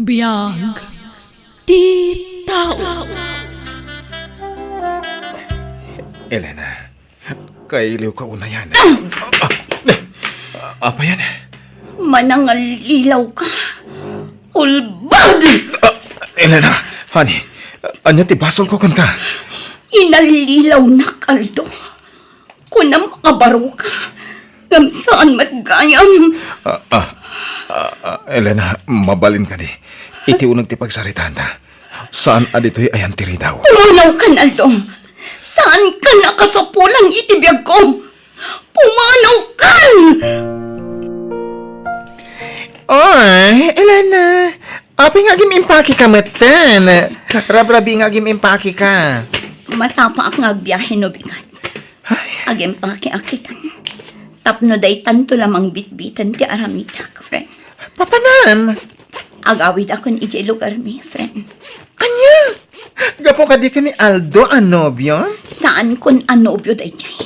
Biyag di tao. Elena, kailiw ka una yan. Apa yan? Manangal ilaw ka. Ulbad! Elena, honey, anya ti basol ko kan ka. Inalilaw na kaldo. Kunam abaro ka. Ngam saan matgayam. Elena, mabalin ka di. Iti unang ti pagsaritaan ta. Saan adito'y ayan tiri daw? Pumanaw ka, Naldong. Saan ka nakasapulang itibiyag ko? Pumanaw ka! Oy, Elena. Api nga gimimpaki ka matan. Rabrabi nga gimimpaki ka. Masapa ak nga agbiyahe no bigat. Agem paki-akitan. Tapno day tanto lamang bitbitan ti aramitak, friend. Papanan? Agawid akon iti lugar mi, friend. Anya? Gapo ka di ka ni Aldo ang nobyo? Saan kon anobyo day jay?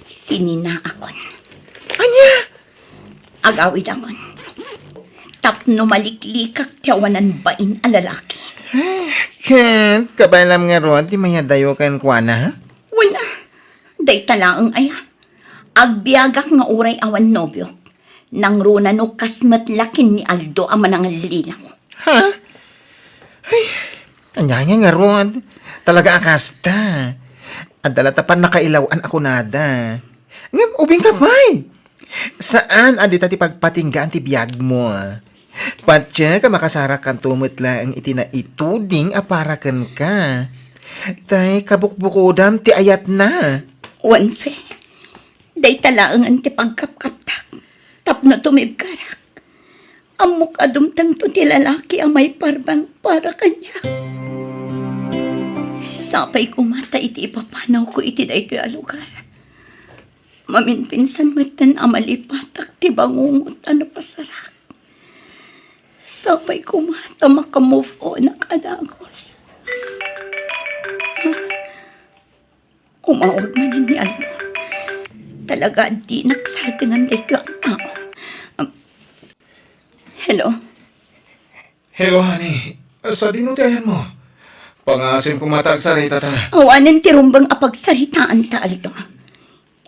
Sinina akon. Anya? Agawid akon. Tapno maliklikak tiyawanan bain a lalaki. Ken, kabalam nga ron, di mayadayo kan kuana, ha? Wala. Day talaang aya. Agbiagak nga uray awan nobyo. Nang runa no kasmat lakin ni Aldo ang manangal lilaw. Ha? Ay, anya nga ron. Talaga akasta. Adala tapan nakailawan ako nada. Ngam, ubing ka pa'y. Saan adita ti pagpatinggaan ti biyag mo? Patya ka makasara kan tumutla ang itinaituding aparakan ka. Tay, kabukbukudam ti ayat na. Wanfe. Day talaang ang tipagkapkaptak. Tapno tumibkarak. Amok adumtang to ti lalaki ang may parbang para kanya. Sapay kumata iti ipapanaw ko iti da ito alugar. Maminpinsan matan amalipatak ti bangungot ano pasarak. Sapay kumata makamove on ang kadagos. Umawag man ni Aldo. Talaga di naksartingan dito ang tao. Hello? Hello, honey. Sa dinutayan mo. Pangasim kong matag-sarita ta. Awanan ti rumbang apagsaritaan ta Aldo.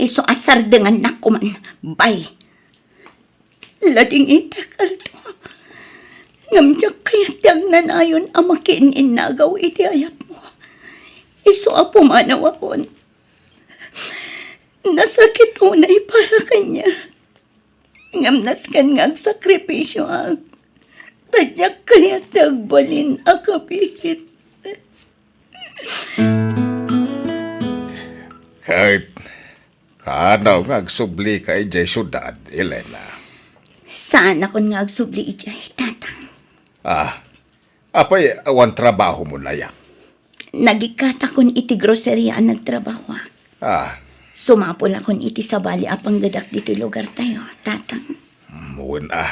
Iso asar dengan nakuman. Bye. Lading itak Aldo. Ngamjak kaya tiyag nanayon ang makinin nagaw iti ayat mo. Iso apumanaw akon. Nasakit unay para kanya. Ngamnas kan nga sakripisyo ang tadyak kaya tagbalin akabikit. Kahit kanaw nga agsubli ka ijay syudad, Elena. Saan ako nga agsubli ijay, tatang? Apay awan trabaho mo na yan. Nagikata kon iti grocery ang nagtrabaho. Sumapol akon iti sabali apang gadak dito lugar tayo, tatang. Muna,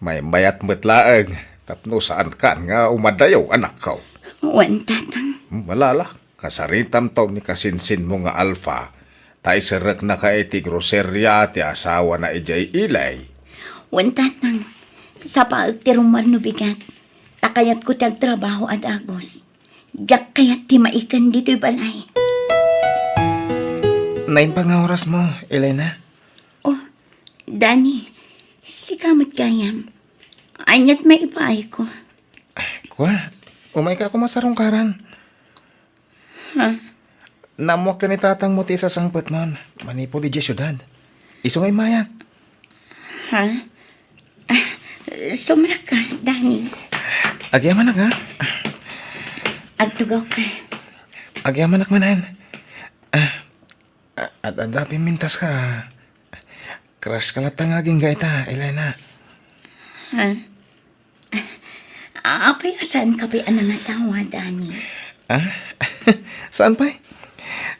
may mayat matlaang. Tapno saan ka nga umadayaw, anak ko. Wan, tatang. Malala, kasaritam taon ni kasinsin mo nga alfa. Tay serak na ka iti grocerya ti asawa na ijay ilay. Wan, tatang. Sa paag ti rumar no bigat. Takayat ko tag trabaho at agos. Diyak kayat ti maikan dito'y balay. Nain pa nga oras mo, Elena. Oh, Dani, si kamat gayam. Anyat may ipaay ko. Kwa, umay ka kumasarungkaran. Ha? Namuak ka ni tatang mo ti sa sangpot mon. Manipuli di syudad. Isungay mayak. Ha? Sumra ka, Dani. Agyamanak ha? Agtugaw ka. Agyamanak manan. At adapin mintas ka. Crush ka latang aging gaita, Elena. Ha? Apay saan ka ba ang asawa, Dani? Saan pa?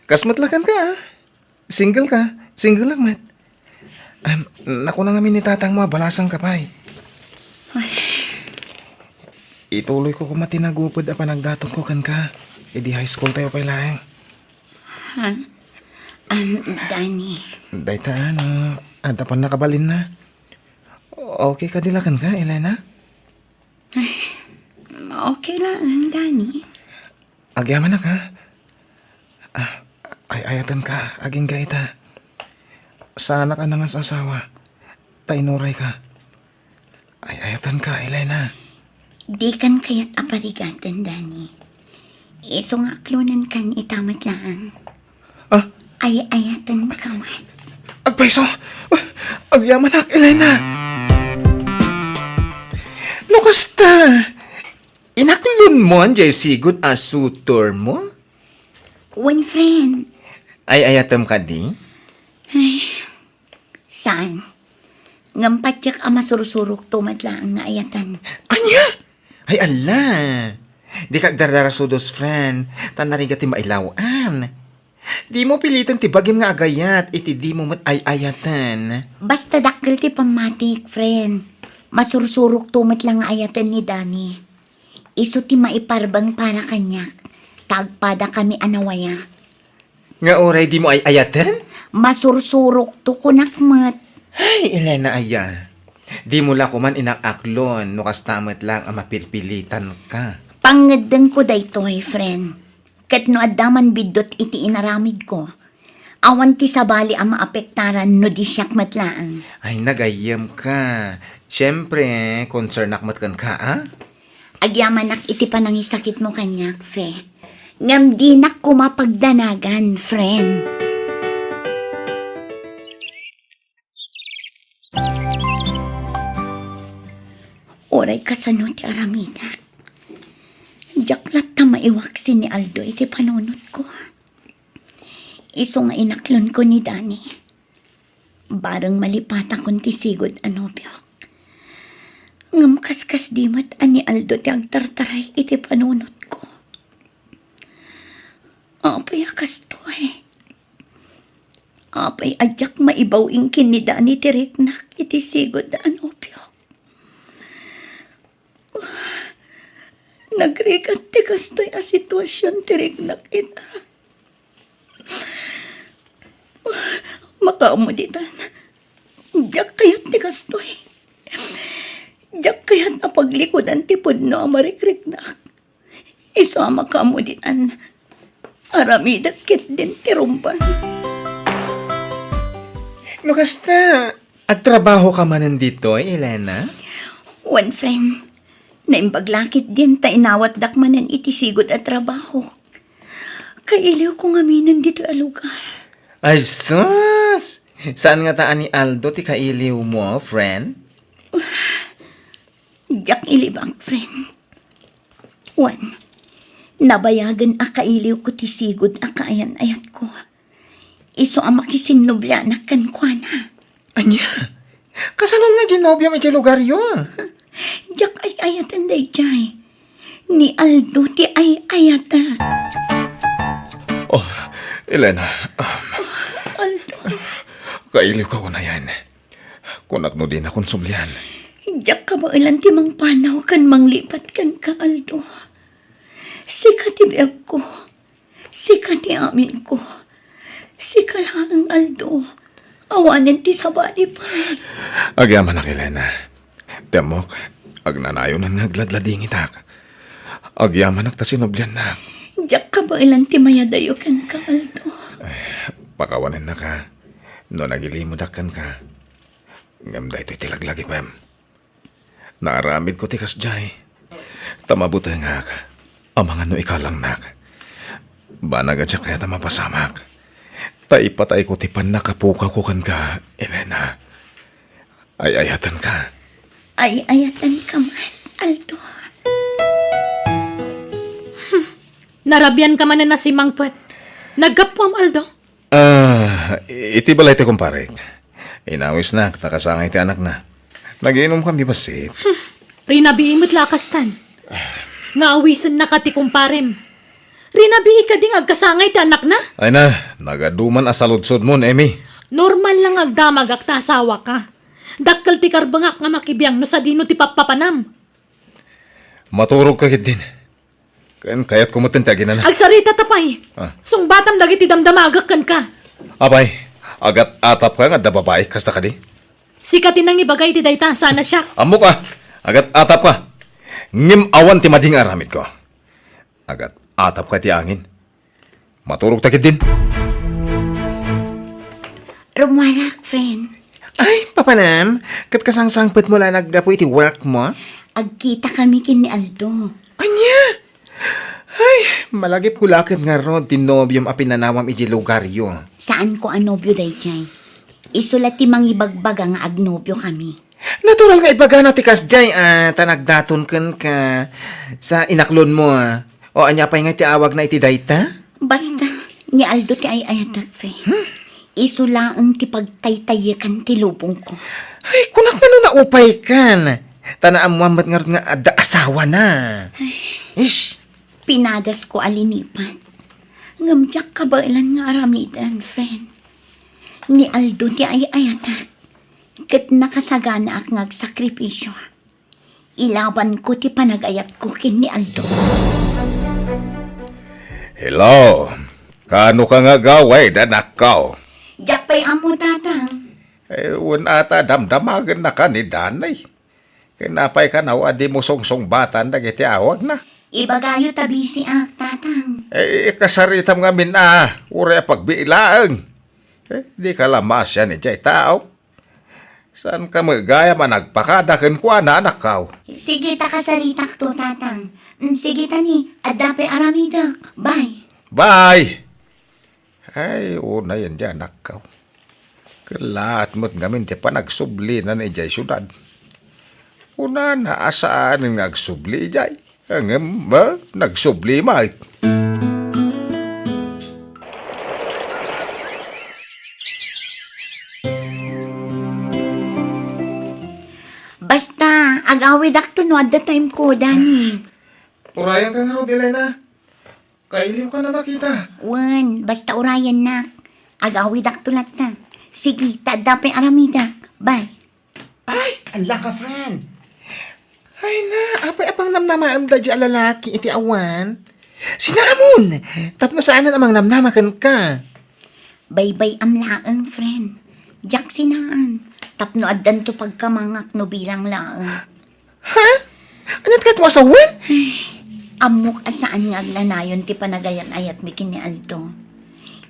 Kasmatlakan ka ha? Single ka? Single lang, mat. Naku na nga ni tatang mo, balasang ka pa. Ituloy ko kumatinagupod a panagdatong ko kan ka. Di high school tayo pa ilang. Ha? Dani. Dayta ano, anta pa nakabalin na. Okay ka dilakan ka, Elena? Ay, Okay lang, Danny. Agyaman na ka. Ay ayatan ka, aging gaita. Sana ka na nga sa asawa. Tainuray ka. Ay ayatan ka, Elena. Di kan kaya't aparigatan, Danny. Iso nga klonan kan itamat lang. Ah, Ay ayatan ka man. agpaiso. Agyaman na, Elena. Lukasta. Inaklon mo ang sigud asutor mo? One friend. Ay ayatam ka di? Saan? Ngampatyak ang masursurok tumadlaan nga ayatan. Anya? Ay ala. Di ka agdardara sudos, friend. Tanariga ti mailawan. Di mo piliton ti bagim nga agayat. Iti di mo mat ay ayatan. Basta dakil ti pamatik, friend. Masursurok tumat lang nga ayatan ni Danny. Iso ti maiparbang para kanyak. Tagpada kami anawaya. Nga oray di mo ay ayatan? Masursurok to kunakmat. Ay, Elena aya. Di mo la kuman inakaklon. No kastamat lang ang mapilpilitan ka. Pangadang ko daytoy, friend. Kat no adaman bidot iti inaramid ko. Awan ti sabali ang maapektaran no di siyak matlaan. Ay, nagayam ka. Siyempre, concern akmat kan ka, ah? Agyamanak iti panangisakit mo kanyak, fe. Ngam di nak kumapagdanagan, friend. Oray kasano ti aramida. Jaklat ta maiwaksin ni Aldo iti panunot ko. Iso nga inaklon ko ni Danny. Barang malipata kon ti sigod anobyok. Ngam kaskas di mat ani Aldo ti agtartaray iti panunot ko. Apay akas to eh. Apay adyak maibaw ingkin ni Danny ti reknak iti sigod da anobyok. Nagrigat ti kastoy a sitwasyon ti reknak ita. Makaamuditan. Diyak kayat ti kastoy. Diyak kayat na paglikodan ti pudno ang marikriknak. Iso ang makaamuditan. Aramidak kit din ti rumban. Lukasta, agtrabaho ka man nandito, Elena? One friend, naimbaglakit din ta inawat dakmanan iti sigod at trabaho. Kailiw kong aminan dito a lugar. Ay, sus! Saan nga taan ni Aldo ti kailiw mo, friend? Diyak ilibang friend. One, nabayagan a kailiw ko ti sigod a kaayan-ayat ko. Iso ang makisinubla na kankwana. Anya? Kasanon nga ginobya mo iti lugar yun? Diyak ay ayatan day jay. Ni Aldo ti ay ayatan. Oh, Elena, Aldo, kailiw ka ko na yan. Kunak no din akong sublian. diyak ka ba ilan ti mang panaw kan manglipat kan ka, Aldo? Sika ti biyag ko. Sika ti amin ko. Sika lang, Aldo. Awanin ti sabali pa. Agyaman na, Elena. Temok, agnanayo na nagladlading itak. Agyaman na ta sinoblian na. Diyak ka ba ilan ti mayadayo kan ka, Aldo? Pakawanin na ka. No nagilimudakan ka. Ngam da ito'y tilaglagi, Pem. Naaramid ko tikas jay. Tamabuta nga ka. Ang mga no ikalang nak. Banaga siya kaya tamapasamak. Taipatay ko tipan nakapukaw ko kan ka, Elena. Ay ayatan ka. Ay ayatan ka man, Aldo. Narabyan ka man na si Mang Puet. Nagkapwam, Aldo. Iti balay ti kumpare. Inawis na, nakasangay ti anak na. Nagiinom kami basit. Rinabiimot lakastan. Nga awisan na ka ti kumparem. Rinabii ka ding agkasangay ti anak na. Ay na, nagaduman asaludsod mo, Emi. Normal lang agdamag agtasawa ka. Dakkel ti karbangak nga makibiyang no sa dino ti papapanam. Maturog ka kit din. Kaya't kumutintagin na na. Agsarita tapay. Ah. Sung batam dagiti damdamagak kan ka. Abay, agat atap ka nga da babae, kasta ka di. Sikatin nang ibagay ti dayta sana siya. Amok ka, agat atap ka. Ngim awan ti mading aramid ko. Agat atap ka ti angin. Maturog takit din. Rumarak, friend. Ay, papanam, kat kasangsangpet mo lang naggapo iti work mo? Agkita kami kin ni Aldo. Anya? Ay, malagip ko lakit nga ron, tinobyom a pinanawam iti lugaryo. Saan ko anobyo dayjay? Isulat ti mangibagbag ang agnobyo kami. Natural nga ibaga na ti kasjay, tanagdaton ken ka sa inaklon mo, O anya pa'y nga ti awag na iti dayta? Basta, ni Aldo ti ay ayatak, fe. Isulaang ti pagtaytayakan ti lubong ko. Ay, kunak man na upay kan. Tanaam mo nga nga ada asawa na. Ish, Pinadas ko alinipat. Ngamjak kabailan nga aramidan, friend. Ni Aldo ti ay ayatak. Kat nakasagana ak ngagsakripisyo. Ilaban ko ti panagayat ko kin ni Aldo. Hello. Kano ka nga gaway, danakaw? Jak pa'y amo tatang. Ewan ata damdamagan na ka ni Danay. Kinapay ka na di mo songsong batan dagiti awag na. Ibagayo tabi si ak tatang. Kasaritam nga ure pagbilaang. Di ka lamas yan ni Jay tao. Saan ka magaya managpakadakin ko na anakaw? Sige ta kasaritak to tatang. Sige ta ni, adape aramidak. Bye. Bye! Ay, una yan dyan, nakaw. Kalaat mo't ngamin ti pa nagsubli na ni Jay syudad. Una na asaan nga nagsubli Jay. Ang ba, nagsubli mait. Basta, agawid ak to no at the time ko, Dani. urayan ka nga ro, Dilena. Kailiw ka na nakita. Wan, basta urayan nak. Agawid ak tulat na. Sige, tadape aramidak. Bye. Ay, ala ka, friend. Ay na, apay-apang namnamaam da di alalaki iti awan. Sinaamon, tapno saanan amang namnamakan ka. Bye-bye amlaang, friend. Jak sinaan. Tapno addan to pagkamangak no bilang laang. Ha? Anyat ka tuwasawan? Amok asaan nga aglanayon ti panagayan ayat mi kin ni Aldo.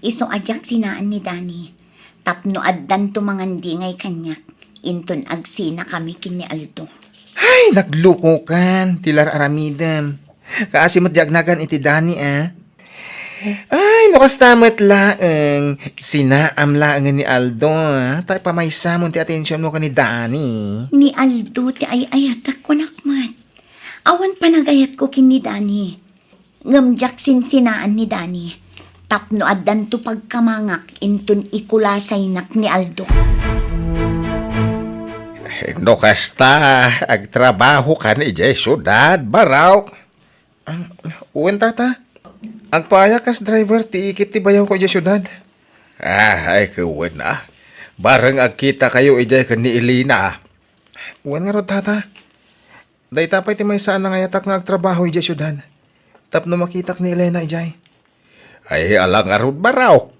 Iso ajak sinaan ni Dani. Tapno addan to mangandi ngay kanyak. Inton agsina kami kin ni Aldo. Ay, nagluko kan, tilar aramidam. Kaasi matjagnagan iti Dani, Ay, nukas tamat laeng. Sinaam laeng ni Aldo, Tay pamaysamon ti atensyon mo ka ni Dani. Ni Aldo ti ay ayatak ko nakmat. Awan panagayat ko kin ni Dani. Ngamjak sinsinaan ni Dani. Tapno addan to pagkamangak inton ikulasay nak ni Aldo. No kasta, agtrabaho ka ni Jay syudad, baraw. Uwan tata, agpayakas driver ti ikit ti bayaw ko di syudad. Ay kuwan na. Barang agkita kayo ijay ka ni Elina. Uwan nga ro tata. Day tapay ti may saan nga yatak nga agtrabaho di syudad. Tapno makitak ni Elena ijay. Ay alang arud baraw.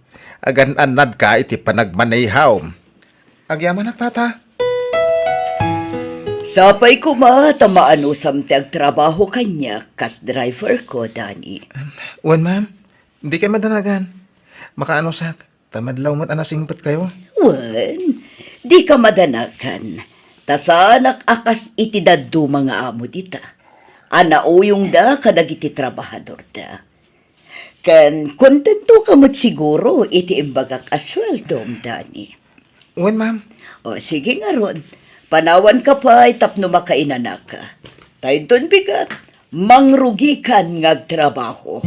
Agan-anad ka iti panagmanayhaw. Agyaman nak tata. Sapay ko tamaan usam ti agtrabaho kanya kas driver ko, Dani. Uwan ma'am, hindi kayo madanagan. Makaano sak, tamadlaw mo't anasingpet kayo. Wen, di ka madanakan. Tasanak akas iti daddo mga amo dita. Anauyong da kadagiti trabahador da. Kan kontento ka mo't siguro iti imbagak asweldom, Dani. Uwan ma'am, O sige nga ron, panawan ka pa tapno makainanak ka. Tayo doon bigat, mangrugi kan ngagtrabaho.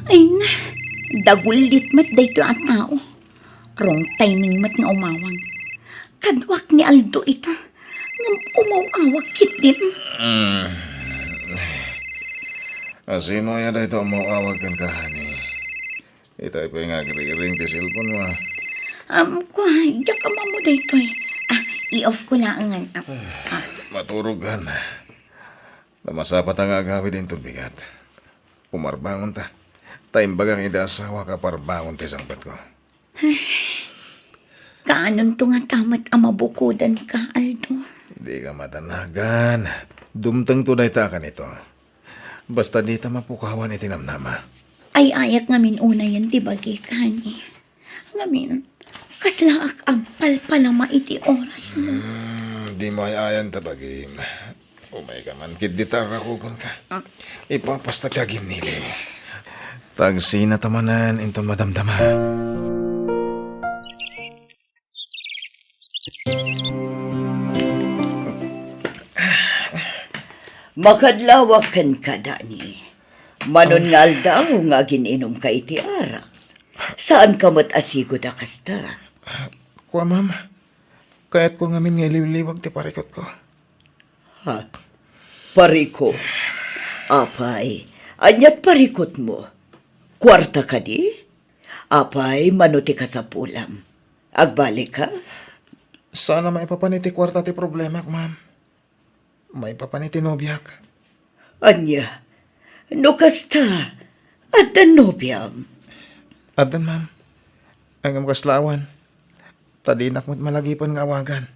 Ay na, dagulit mat dayto at tao. Wrong timing mat nga umawang. Kadwak ni Aldo ita. Ngam umawawag kitim. Sino yan ito mawawag kan ka, honey? Ito ay pa yung agri-ring ti cellphone mo. Kwa, diyak ka mo dayto eh. I-off ko lang ang Maturog ka na. Namasapat ang agawid din bigat. Pumarbangon ta. Taimbagang ida asawa ka parbangon ti sangpat ko. Kaanon to nga tamat amabukudan ka, Aldo. Hindi ka matanagan. Dumtang tunay ta ka nito. Basta di ta mapukawan iti namnama. Ay ayak ngamin una yan ti bagi kani. Ngamin, kasla agpalpala maiti oras mo. Di mo ay ayan tabagim. Umay ka man, kid di tarakupon ka. Ipapasta ka ginili. Tagsina tamanan into madamdama. Makadlawakan ka, Dani. Manon nga daw nga gininom ka iti arak. Saan ka mat asigo da kasta? Kuwa, ma'am. Kaya't ko ngamin nga liwliwag ti parikot ko. Ha? Pariko. Apay, anyat parikot mo. Kwarta ka di? Apay, manuti ka sa pulam. Agbalik ka? Sana may papaniti kwarta ti problema ko, ma'am. May papaniti nobyak. Anya, no kasta, at the nobyam. Adan, ma'am. Ang kaslawan. Tadinak mo't malagipan nga awagan.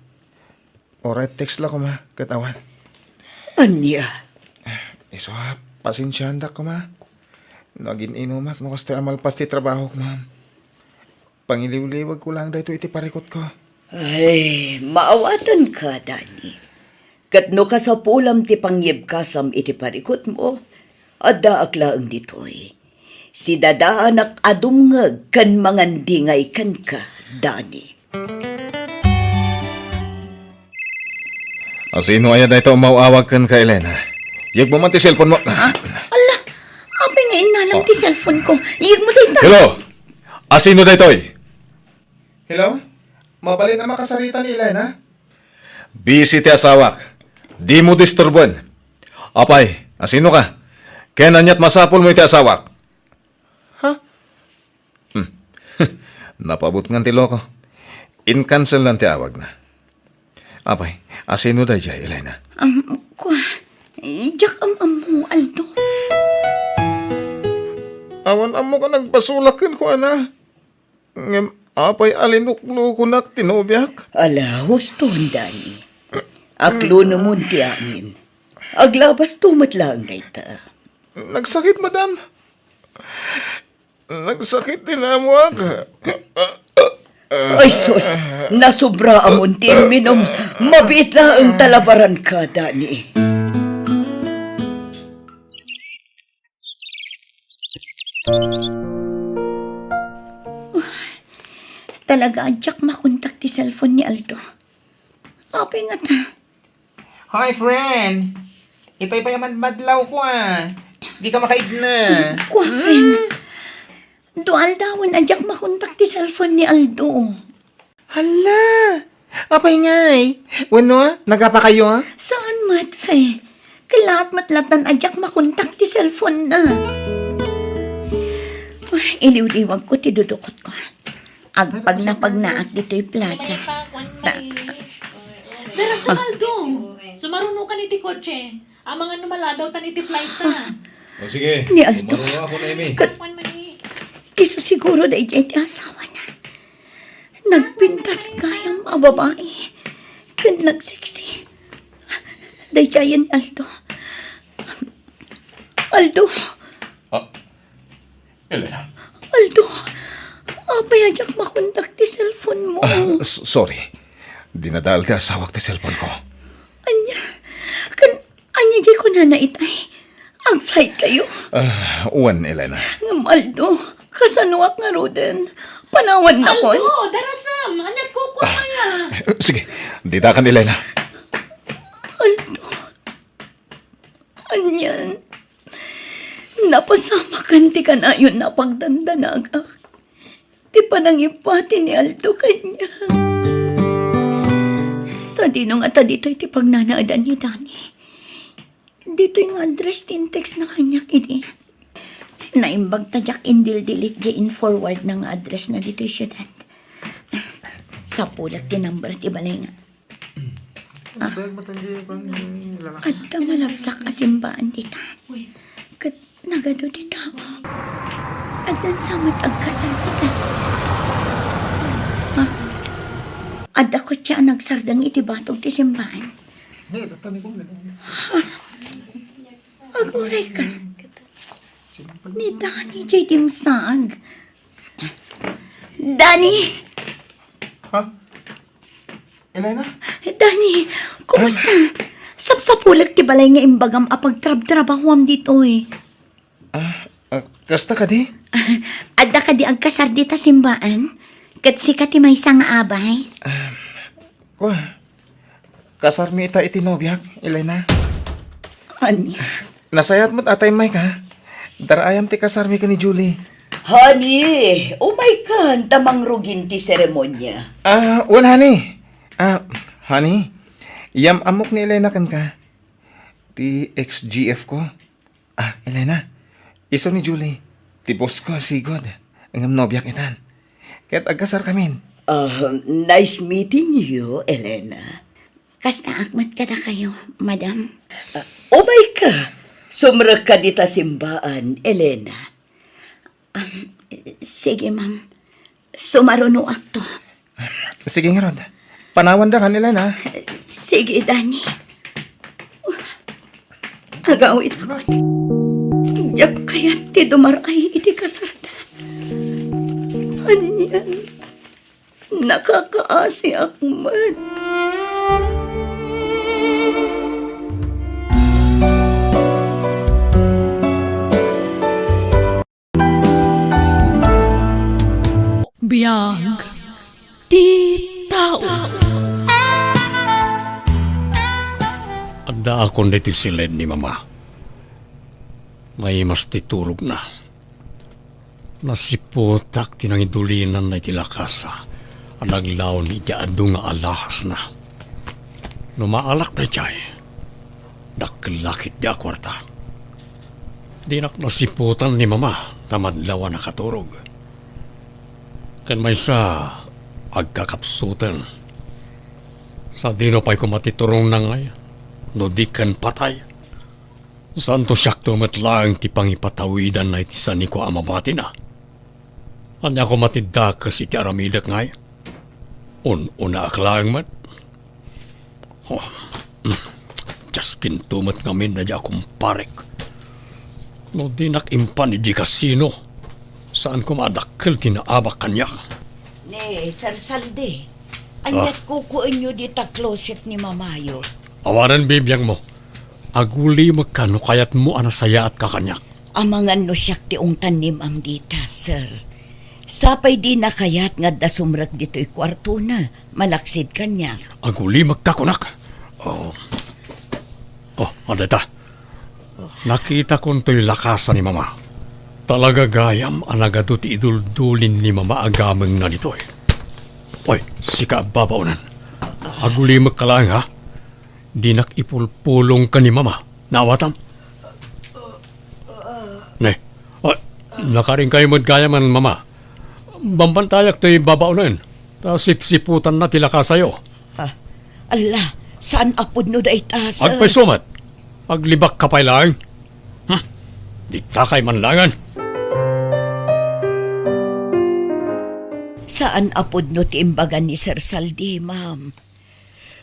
Alright, text la ko, ma. Katawan. Anya, Iso ha, pasensyahan ko, ma. Naging inumak no kaste amalpas ti trabaho ko, ma'am. Pangiliw-liwag ko lang dahito iti parikot ko. ay, maawatan ka, Dani. Katno ka sa pulam ti pangyeb kasam iti parikot mo, adda aklaang ditoy. Si dadaanak adumngag kan mangandingay kan ka, Dani. Sino ayan na ito mauawag kan ka, Elena? Yag mo man ti cellphone mo. Ala, apay nga inalang ti cellphone ko. Iyag mo dito. Hello? Asino na ito'y? Hello? Mabali na makasarita ni Elena? Busy ti asawak. Di mo disturbuan. Apay, asino ka? Kaya nanyat masapol mo iti asawak. Ha? Napabot nga ti loko. In-cancel lang ti awag na. Apay, asino da jay, Elena? Kwa, ijak mo, Aldo. Awan amo ka nagbasulakan ko, ana. Ngem, apay alinuklo ko na tinobyak. Ala, huston, Dani. Aklo namun ti amin. Aglabas tumat lang dayta. Nagsakit, madam. Nagsakit din amo ka. Ay sus, nasubra amon ti minom. Mabit lang ang talabaran ka, Dani. Talaga adyak makontak ti cellphone ni Aldo. Apay nga ta. Hi, friend! Ito'y payaman madlaw ko Di ka makaid na. Kwa, friend. Dual dawan adyak makontak ti cellphone ni Aldo. Hala! Apay ngay. Wano nagapa kayo Saan mat, fe? Kailangat matlatan adyak makontak ti cellphone na. Iliw-liwag ko ti dudukot ko. Agpag na pagnaak dito'y plaza. Dara sa Aldo. Sumaruno ka ni ti kotse. Ang mga numala daw tan iti flight ta. O sige, Ni Aldo. ako na, Amy. Kwan mani. Iso siguro da iti asawa na. Nagpintas kayang mga babae. Kan nagseksi. Dayjayan, Aldo. Aldo. Elena. Aldo. Apay adyak makontak ti cellphone mo. Sorry. Dinadal ka asawak ti cellphone ko. Anya. Anya di ko na naitay. Ang flight kayo. Uwan, Elena. Ngam, Aldo. Kasanuak nga roden. Panawan na kon. Aldo, darasam. Anyat ko kwa kaya. Sige, dita ka ni Elena. Aldo. Anyan. Napasama kan ti ka na yun na pagdandanagak. Ti panangipati ni Aldo kanya. Sa dinong ata dito'y ti pagnanaadan ni Dani. Dito yung address tintext na kanya kini. Naimbag tadyak indil-dilit in forward ng address na dito'y syudad. Sa pulat ti number ti balay nga. At malabsak asimbaan tita. Kat nagado ti tao. At dan samat agkasal tita. At ako siya nagsardang iti batog ti simbahan. Aguray ka. Ni Danny J. Dimsag. Danny! Ha? Elena? Danny, kumusta? Sapsapulag ti balay nga imbagam apag trab-trabahwam dito eh. Kasta ka di? Adda ka di agkasar di ta simbaan? Kat si ka ti may isang abay? Kwa? Kasar mi ita itinobyak, Elena? Anya? Nasayat mo't atay may ka. Darayam ti kasar mi ka ni Julie. Honey, oh my God, tamang rugin ti seremonya. Honey. Honey, yam amok ni Elena kan ka. Ti ex-GF ko. Elena, iso ni Julie. Ti boss ko, sigod. Ang nobyak itan. Kaya't agkasar kamin. Nice meeting you, Elena. Kasta akmat ka na kayo, madam. Oh my God, sumrag ka dita simbaan, Elena. Sige, ma'am. Sumaruno akto. Sige nga, Rod. Panawan da ka nila na. Sige, Danny. Agawit ako. Diyak kaya ti dumaray iti kasarta. Anyan. Nakakaasi akman. Biyag ti tao. Adda akong dito silid ni Mama. May mas titurog na. Nasiputak tinangidulinan na itilakasa. Ang naglaw ni Diado nga alahas na. Numaalak na jay. Daklakit di akwarta. Dinak nasiputan ni Mama. Tamadlawa na katurog. Kan may sa agkakapsutan. Sa dino pa'y kumatiturong na ngay. No di kan patay. Santo siyakto matlang ti pangipatawidan na iti sani ko amamati na. Anya ko matidakas iti aramidak ngay. Una aklang mat. Just kintumat ngamin na di akong parek. No di nakimpan di kasino. Saan ko madakkel tinaabak kanya? Ne, Sir Salde, anyat kukuin nyo dita closet ni Mamayo. Awaran bibiyang mo. Aguli magkano kayat mo anasaya at kakanyak. Amangan no siyak ti ung tanim am dita, sir. Sapay di na kayat nga da sumrak dito'y kwarto na. Malaksid kanya. Aguli magkakunak. Adeta. Nakita ko to'y lakasan ni Mama. Talaga gayam anagado ti iduldulin ni Mama agameng na dito'y. Oy, sika babaunan. Aguli magkalang ha. Di nakipulpulong ka ni Mama. Nawatam. Ne, nakaring kayo magkayaman, Mama. Bambantayak to'y babaunan. Ta sipsiputan na tila ka sa'yo. Allah, saan apod no da itas? Agpay sumat. Aglibak ka pa'y lang. Di takay manlangan. Saan apod no ti imbagan ni Sir Saldi, ma'am?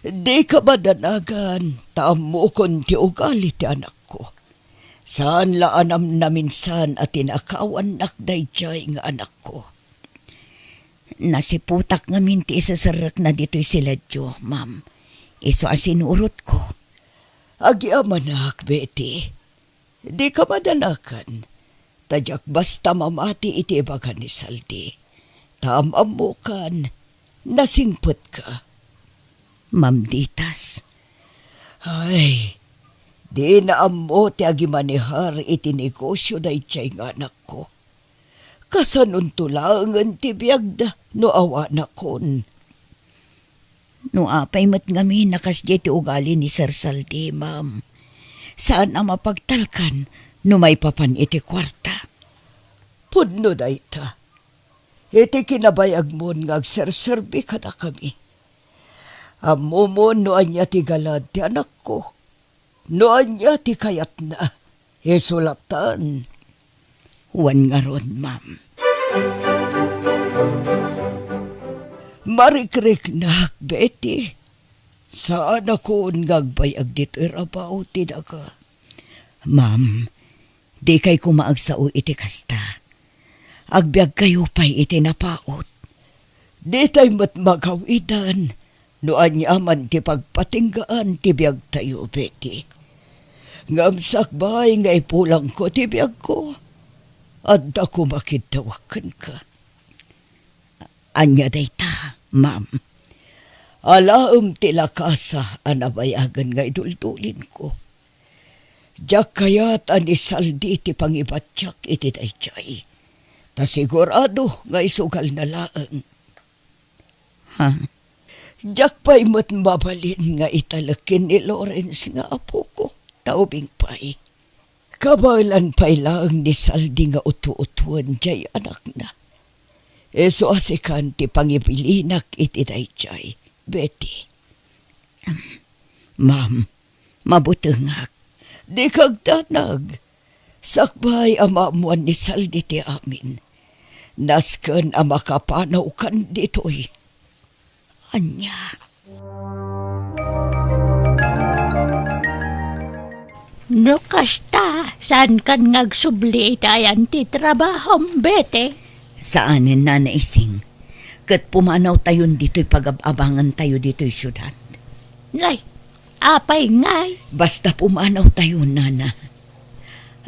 Di ka ba danagan? Tamo kon ti ugali ti anak ko. Saan laanam na minsan at tinakawan nakday jay nga anak ko? Nasiputak nga minti isasarak na dito'y sila Diyo, ma'am. Iso asinurot ko. Agiamanak, Betty. Di ka madanakan. Tadyak basta mamati iti ibagan ni Saldi. Tamamukan. Nasingput ka. Ma'am Ditas. Ay, di na amo ti agimanihar iti negosyo da itchay nga anak ko. Kasanun tulangan ti biyagda no awa na kon. No apay mat ngami nakas ti ugali ni Sir Saldi, ma'am. Saan ang mapagtalkan no may papan iti kwarta? Pudno da ita. Iti kinabayag mo nga agserserbi ka na kami. Amo mo no anya ti galad ti anak ko. No anya ti kayat na. Isulatan. Huwan nga ron, ma'am. Marikrik na, Betty. Saan ako ngagbayag dito irabaw ka? Ma'am, di kay kumaagsao iti kasta. Agbyag kayo pa'y iti napaot. Di tayo mat magawidan. Noan niya man ti pagpatinggaan ti biyag tayo, Betty. Ngamsakbay nga ipulang ko ti biyag ko. At ako makitawakan ka. Anya dayta, ma'am. Alaam tilakasa anabayagan nga idultulin ko. Diyak kayat anisaldi ti pangibatyak iti dayjay. Ta sigurado nga isugal na laang. Ha? Diyak pa'y mat mabalin nga italakin ni Lawrence nga apo ko. Taubing pa'y. Kabalan pa'y laang ni saldi nga utu-utuan jay anak na. Eso asikan ti pangibilinak iti dayjay. Betty. Ma'am, mabutengak. Di kag tanag. Sakbay amamuan ni saldi ti amin. Nasken ang makapanaw kan dito'y. Anya. No kasta, saan kan ngagsubli itayan ti trabahom, Bete? Saanin na naising? Kat pumanaw tayon dito'y pag-abangan tayo dito'y syudad. Nay, apay ngay. Basta pumanaw tayo, nana.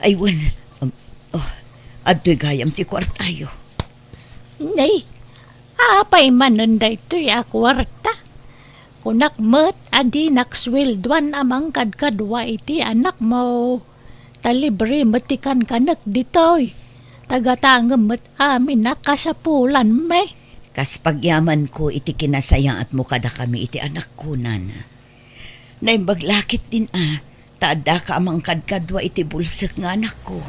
Aywan, adto'y gayam ti kwartayo. Nay, apay mananday to'y akwarta. Kunak met adi nakswildwan amang kadkadwa iti anak mo. Talibre metikan kanak ditoy. Tagatangem met amin nakasapulan me. Kas pagyaman ko iti kinasaya at mukada kami iti anak ko, nana. Naimbaglakit din taada ka amang kadkadwa iti bulsak nga anak ko.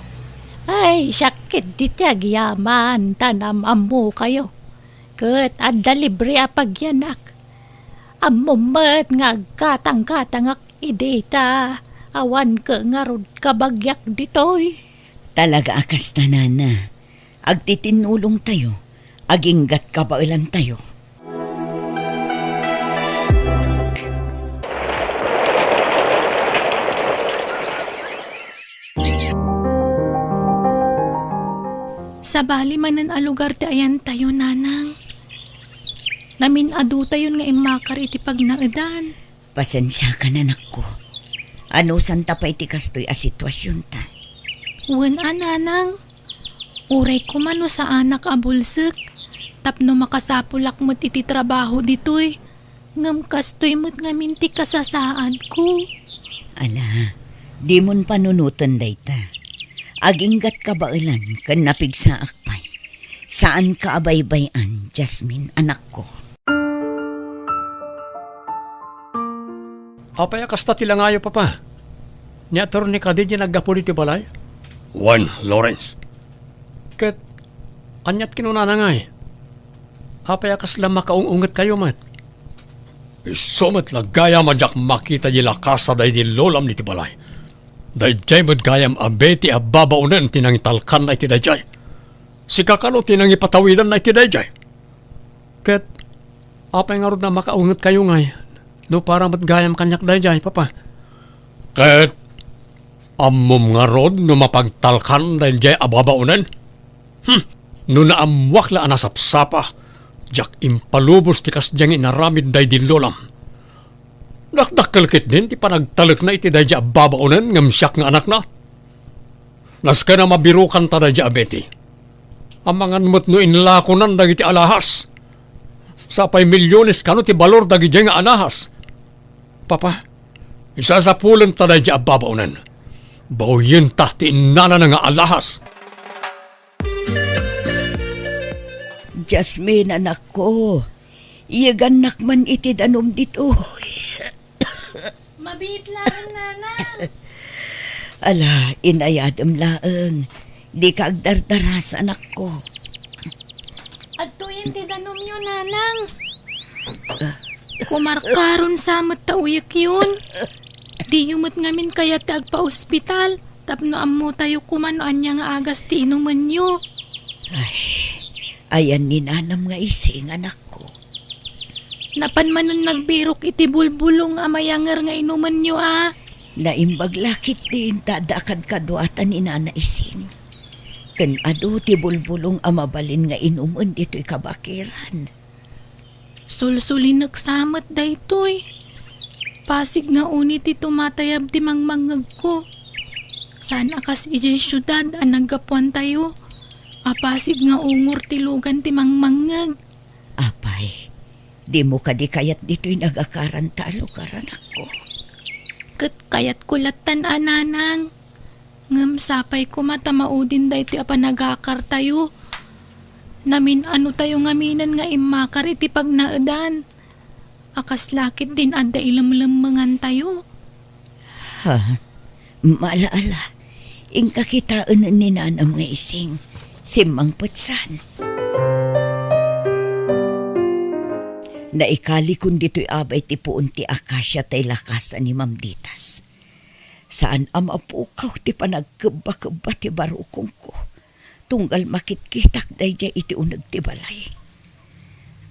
Ay, sakit di agyaman, tanam amu kayo. Ket adda libre apagyanak. Amumet nga katang-katangak ideta. Awan ke ngarod kabagyak ditoy. Talaga akas na, nana. Agtitinulong tayo. Aginggat kabailan tayo. Sa bali manan a lugar ti ayan tayo, nanang. Namin adu tayo nga imakar iti pagnaadan. Pasensya ka na, anak ko. Ano santa pa iti kastoy a sitwasyon ta? Wen nanang. Uray ko mano sa anak abulsek. Tapno makasapulak mo't iti trabaho ditoy. Ngam kastoy mo't ngamin ti kasasaan ko. Ala, di mon panunutan dayta. Aginggat kabailan kan napigsa akpay. Saan ka abaybayan, Jasmine, anak ko? Apay kasta tilangayo, papa. Ni Atty. Kadidya naggapo dito balay? Juan Lawrence. Ket, anyat kinunana nga eh. Apay akas lang makaungungat kayo, mat. Isumat lang gaya madyak makita nila kasa dahi di lolam ni tibalay. Dahi jay mad gayam abeti ababaunan tinangitalkan na iti dahi jay. Si kakano tinangipatawidan na iti dahi jay. Ket, apay nga na makaungat kayo nga eh. No para mat gayam kanyak dahi jay, papa. Ket, amom nga rod no mapagtalkan dahi jay ababaunan. No naamwak la anasapsapa. Jak impalubos ti kasdyang inaramid day di lolam. Dakdakkalkit din ti panagtalak na iti day di ababaunan ngam siyak nga anak na. Nas ka na mabirukan ta day di abeti. Amangan mo't no inlakonan dagiti alahas. Sapay milyones kano ti balor dagiti nga alahas. Papa, isasapulan ta day di ababaunan. Bawin ta ti inana na nga alahas. Jasmine, anak ko. Iyagan man iti danom dito. Mabit lang, nanang. Ala, inayadam laeng. Di ka agdardaras, anak ko. At tuyin ti danom yun, nanang. Kumarkaron sa matauyak yun. Di yumot ngamin kaya ti agpa-ospital. Tapno ammo tayo kumanoan niya nga agas ti inuman nyo. Ayan ni nanam nga ising, anak ko. Napan man nun nagbirok iti bulbulong amayanger nga inuman nyo Naimbag lakit din tadakad kaduatan ni Nana Ising. Ken adu ti bulbulong amabalin nga inuman dito'y kabakiran. Sulsuli nagsamat daytoy. Pasig nga unit ti tumatayab ti mangmangag ko. Saan akas ijay syudad ang naggapuan tayo. Apasig nga ungor ti lugan ti mangmangag. Apay, di mo kadi kayat dito'y nagakaran talo karanak ko. Kat kayat kulatan ananang. Ngam sapay ko matamaudin daytoy apa nagakar tayo. Namin ano tayo ngaminan nga imakar iti pagnaadan. Akas lakit din adda ilamlamangan tayo. Ha? Maalaala, ingkakitaan ni Nanam nga Ising, simang putsan. Naikali kun dito'y abay ti puon ti akasya tay lakasan ni Ma'am Ditas. Saan amapukaw ti panagkeba-keba ti barukong ko. Tunggal makitkitak dayjay iti unag ti balay.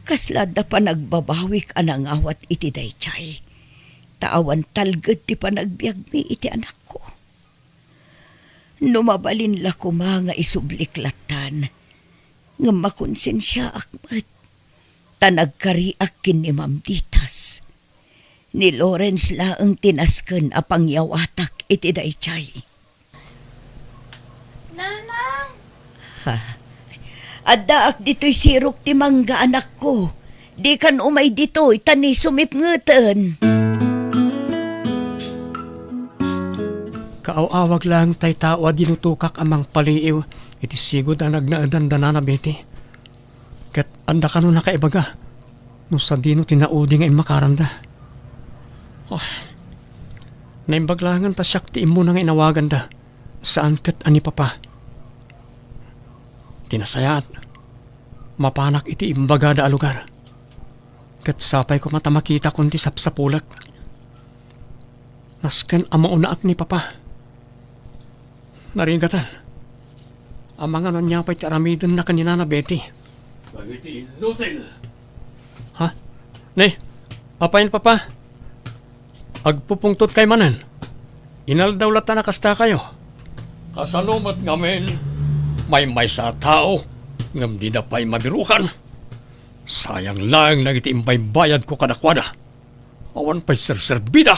Kaslada pa nagbabawik anang awat iti dayjay. Taawan talgad ti panagbiag mi iti anak ko. Numabalin la ko nga isubliklatan. Nga makonsensya akmat. Tanagkariak kin ni Ma'am Ditas. Ni Lawrence la ang tinasken apang yawatak iti dayjay. Nanang! Addaak dito'y sirok ti mangga anak ko. Di kan umay dito'y tani sumipngeten. Kaaw-awag lang tay tawa dinutukak amang paliiw iti sigod ang nagnaadan danana beti. Kat anda ka no nakaibaga no sa dino tinaudi nga imakaranda. Naimbaglangan ta siyak ti imo na nga inawagan da. Saan kat ani papa? Tinasayat. Mapanak iti imbaga da alugar. Kat sapay ko mata makita kundi sapsapulak. Nasken amaunaak ni papa. Naringatan. Amang ano niya pa'y taramidin na kanina na Betty. Bagiti inutil. Ha? Ne, apayin papa. Agpupungtot kay manan. Inaldawlatan na kasta kayo. Kasanumat ngamin, may sa tao, ngam di na pa'y mabirukan. Sayang lang nagitiimbay bayad ko kadakwada. Awan pa'y serserbida.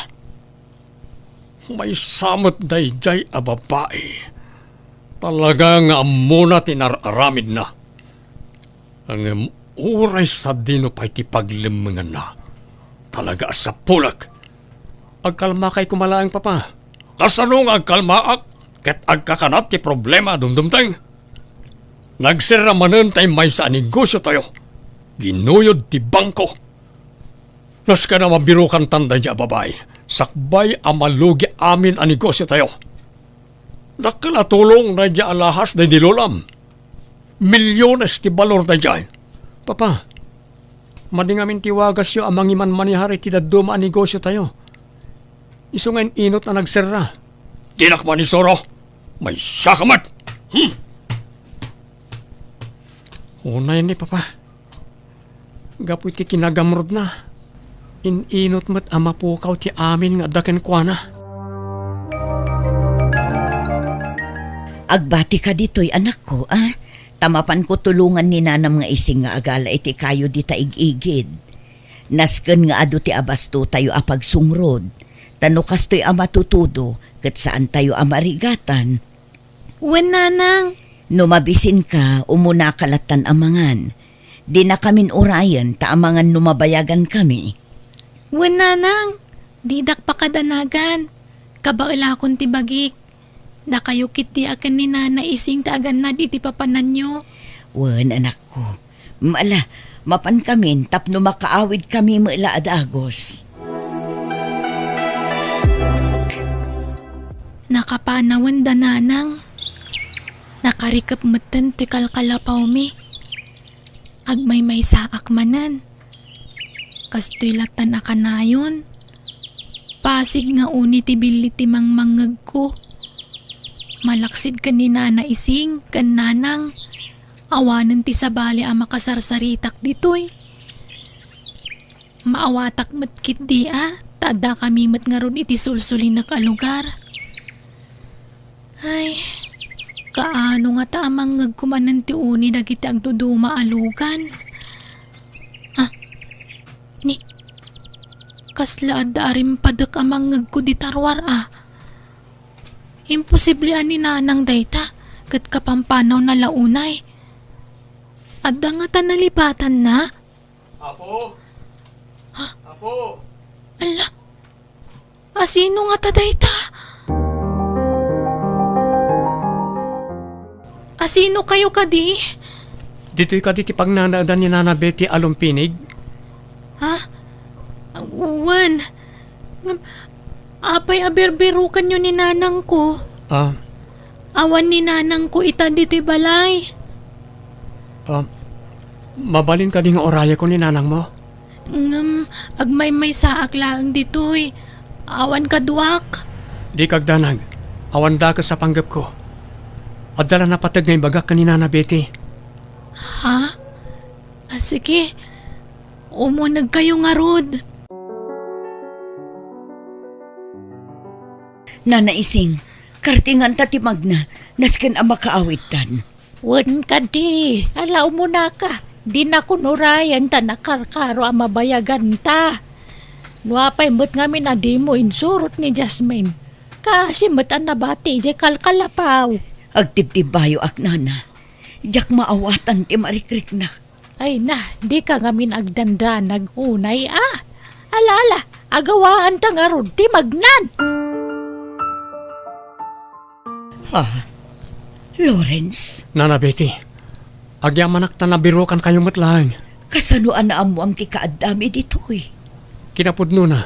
May samot dayjay a babae. Talaga nga muna tinararamid na. Ang uray sa dino pa'y tipaglimangan na. Talaga sa pulak. Agkalma kay kumalaang papa. Kasanong agkalmaak, ket agkakanat ti problema dumdumteng. Nagsiramanan tay may sa negosyo tayo. Ginuyod ti bangko. Nas ka na mabirukan tanda niya babay. Sakbay amalugi amin ang negosyo tayo. Nakalatulong na niya alahas na dilulam. Milyones ti balor na niya. Papa, madingamin tiwagas yo amang iman manihari ti daduma ang negosyo tayo. Iso ngayon inot na nagserra. Dinakman ni Soro. May sakamat. Unay ni papa. Gapoy ti kinagamrod na. Inot mo't ama pukaw ti amin nga daken kwa na. Agbati ka dito'y anak ko, Tamapan ko tulungan ni Nanam nga Ising nga agala iti kayo di taig-igid. Nasken nga adu ti abasto tayo apagsungrod. Tano kasto'y amatutudo kat saan tayo amarigatan. Wen nanang! Numabisin ka, umuna kalatan amangan. Di na kamin urayan, taamangan numabayagan kami. Wen nanang! Didak pa kadanagan. Kabaila akong tibagik. Da kayo kiti akan ni Nana Ising taagan na di papanan nyo. Wen anak ko, maala, mapan kamin tapno makaawid kami maila adagos. Nakapanawan da nanang. Nakarikap matan ti kalkalapaw mi. Agmay may saak manan. Kastoy latan akanayon. Pasig nga uni ti bili ti mangmangag ko. Malaksid ka ni Nana Ising, kan nanang. Awanan ti sabali ang makasarsaritak ditoy. Maawatak matkit di tada kami mat nga ron iti sulsuli na kalugar. Ay, kaano nga tamang ngagkumanan ti uni dagiti agduduma alugan. Kasla adda arim padak amang ngagko di tarwar Imposible ani nanang dayta, kat kapampanaw na launay. Adda nga ta nalipatan na. Apo? Apo? Ala, asino nga ta dayta? Asino kayo kadi? Dito'y ka diti pagnanaadan ni Nana Betty alumpinig? Uwan. Apay aberberukan nyo ni nanang ko. Awan ni nanang ko ita dito'y balay. Mabalin ka di nga oraya ko ni nanang mo? Agmay-may saak lang dito'y. Awan kaduak. Di kagdanag. Awan da ka sa panggap ko. At dala na patag ngay bagak ka ni Nana Betty. Sige. Umunag kayo nga rod. Nanaising, kartingan tatimag na, nasken ang makaawitan. Wan ka di, alaw mo na ka. Di na kunurayan ta nakarkaro ang mabayagan ta. Nuapay mo't nga minadi mo insurot ni Jasmine. Kasi mo't ang nabati di kalkalapaw. Agtibtib bayo ak nana. Diyak maawatan ti marikrik na. Ay na, di ka ngamin agdanda nagunay Alala, agawaan ta nga rod ti magnan. Lawrence, Nana Betty, agyamanak ta nabirukan kayo matlang. kasanuan na amo ang ti kaadami dito'y. Kinapudno na.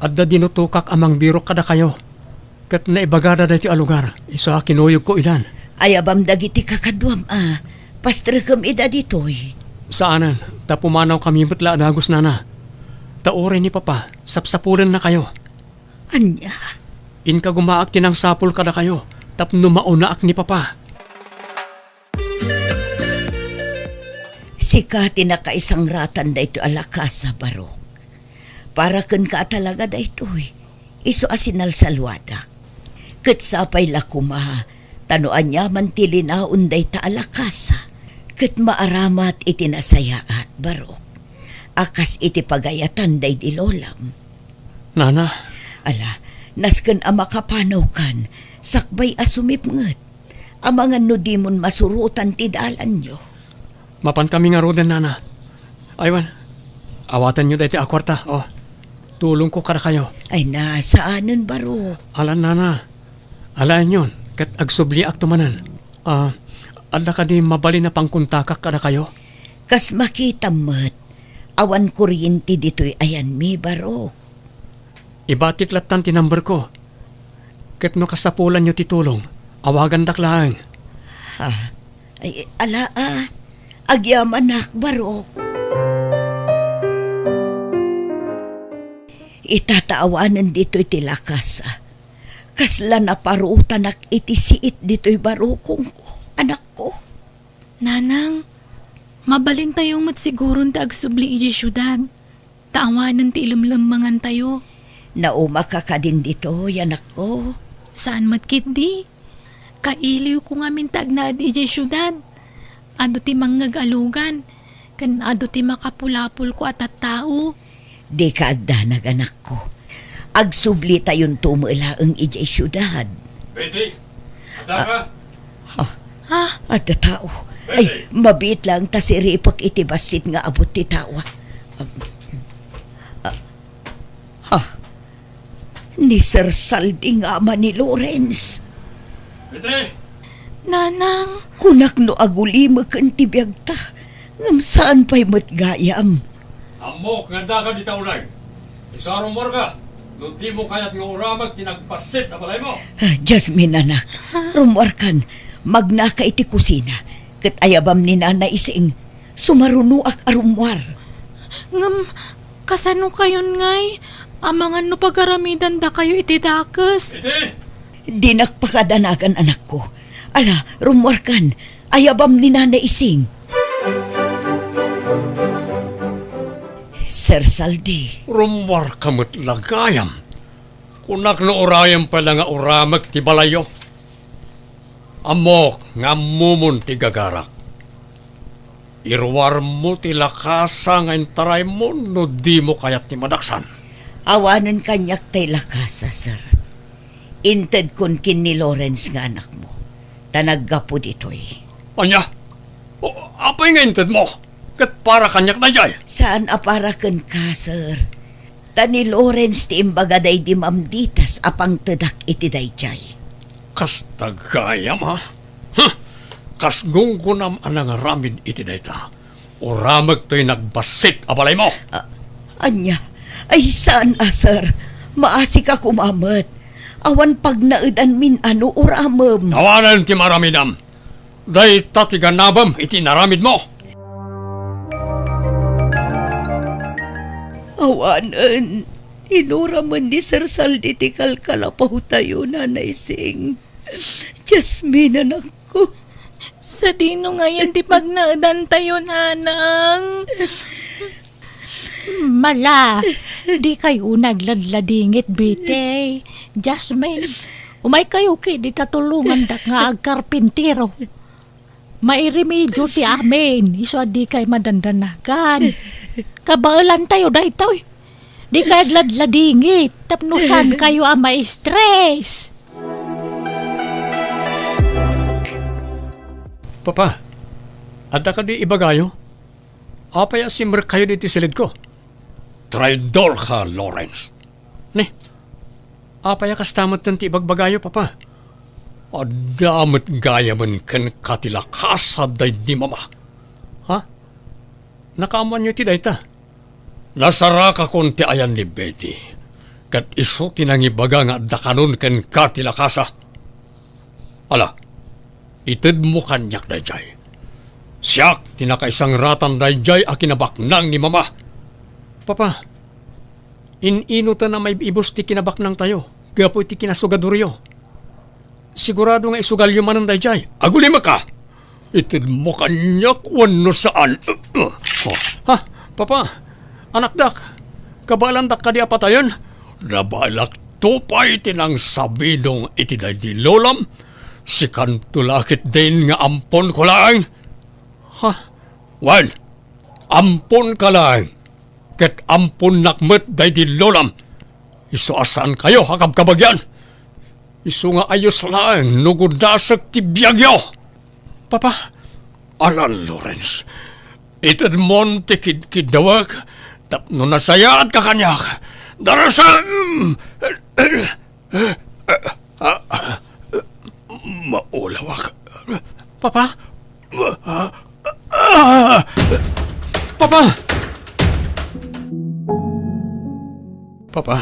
Adda dinutukak amang birok kada kayo. Kat naibagada da iti alugar. Isa kinuyog ko ilan. Ayabam dagiti kakadwam pastrekam ida dito'y. Saanan, ta pumanaw kami matla adagos nana. Taore ni Papa, sapsapulan na kayo. Anya, In ka gumaak tinang sapul kada kayo. Tapno maunaak ni Papa. sika tinakaisang ratan da ito alakas sa barok. Para kan ka talaga da ito'y. Iso asinal salwadak. Kat sapay lakuma, tanuan niya man tilinaon day ta alakasa. Kat maaramat iti nasayaat barok. Akas iti pagayatan day di lolam. Nana, Ala, nasken ang makapanaw kan, sakbay asumip nget. Amangan no di mon masurutan ti dalan nyo. mapan kami nga roden nana. Aywan, awatan nyo dati akwarta. Tulong ko kada kayo. Ay na, saanan barok? Alan nana, alaan yun. Kat agsubli ak tumanan. Adda ka di mabali na pangkuntakak kada kayo. Kas makita met, awan kuryente dito'y ayan mi barok. Ibatik latan ti number ko. Kat no kasapulan nyo titulong, awagan daklang. Ay, ala agyamanak barok. Itataawanan dito'y tilakas Kasla na parutanak iti siit dito'y barokong ko, anak ko. Nanang, mabalin tayong matsigurong ta agsubli iji syudad. Taawanan ti ilamlamangan tayo. Nauma ka din dito, anak ko. Saan matkit di? Kailiw ko nga mintag na iji syudad. Ado ti manggagalugan. Kan ado ti makapulapul ko at tao. Di ka agdanag, anak ko. Agsubli tayon tumula ang ijay syudad. Betty, ada ka? At tao. Ay, mabit lang ta si Ripak itibasit nga abot ti tawa. Ni Sir Saldi nga ama ni Lawrence. Betty! Nanang, Kunak no agulima kan tibiyag ta. Ngam saan pa'y matgayam. Amok nga da ka di taunay. Isarong morga. Nung di mo kaya't nga uramag tinagpasit na balay mo. Jasmine anak, rumwarkan, magna ka iti kusina. Kat ayabam ni Nana ising, sumarunuak arumwar. ngam, kasano kayon ngay? Amangan no pagaramidan da kayo iti dakes. Betty! Dinak pakadanagan anak ko. Ala, rumwarkan, ayabam ni Nana ising. Sir Saldi, Rumwar kamot lagayam. Kunak no orayam pala nga uramag ti balayo. Amok nga mumon ti gagarak. Irwar mo ti lakasa nga intaray mo no di mo kayat ti madaksan. awanan kanyak tay lakasa, sir. Inted kun kin ni Lawrence nga anak mo. Tanaggapo ditoy. Anya? O, apay nga inted mo? Kat para kanyak na jay. Saan aparakan ka, sir? Tani Lawrence ti imbagaday di mamditas apang tedak iti dayjay. Kas tagayam ha? Huh? Kas gunggunam anang ramid iti dayta. O ramag to'y nagbasit abalay mo. Anya, ay saan sir? Maasi ka kumamat. Awan pag naudan min ano uramam. Tawanan ti maramidam. Day tatiga nabam iti naramid mo. Awanan, inuraman ni Sir Saldi ti kalkalapaw tayo na naising. Jasmine anak ko. Sa dino ngayon di pagnaadan tayo, nanang. Mala, di kayo nagladladingit, bite. Jasmine, umay kayo kay di tatulungan dak nga agkarpintero. Mairemedyo ti amin, iso di kay madandanagan. Kabaalan tayo dahito. Di kayo agladladingit, tapnusan kayo ang ma-stress. Papa, ada ka di ibagayo? Apaya simmer kayo dito silid ko. Traidor ka, Lawrence. Ni, apaya kastamot ng ti ibagbagayo, Papa. Adamot gaya man kan katilakasad day di mama. Ha? Nakaaman nyo ti dayta. Nasara ka kon ti ayan ni Betty. Kat iso tinangibaga nga dakanon kan katilakasa. Ala, ited mo kanyak dayjay. Siyak tinakaisang ratan dayjay a kinabaknang ni mama. Papa, ininutan na may ibos ti kinabaknang tayo. Gapo ti kinasugaduryo. Sigurado nga isugalyo man ang dayjay. Agulima ka! Ited mo kanyak wano saan. Ha? Papa, anak dak, kabalandak ka di apatayon? Nabalak tupay tinang sabidong iti day di lolam. Si kantulakit din nga ampon ko lang. Ha? Well, ampon ka lang. Ket ampon nakmet day di lolam. Iso asan kayo hakabkabagyan? Iso nga ayos lang nugudasak ti biyagyo. Papa, alan Lawrence. Itad mon ti kidawag. Tapno nasayad ka kanyak. Darasan! Maulawak. Papa? Papa! Papa,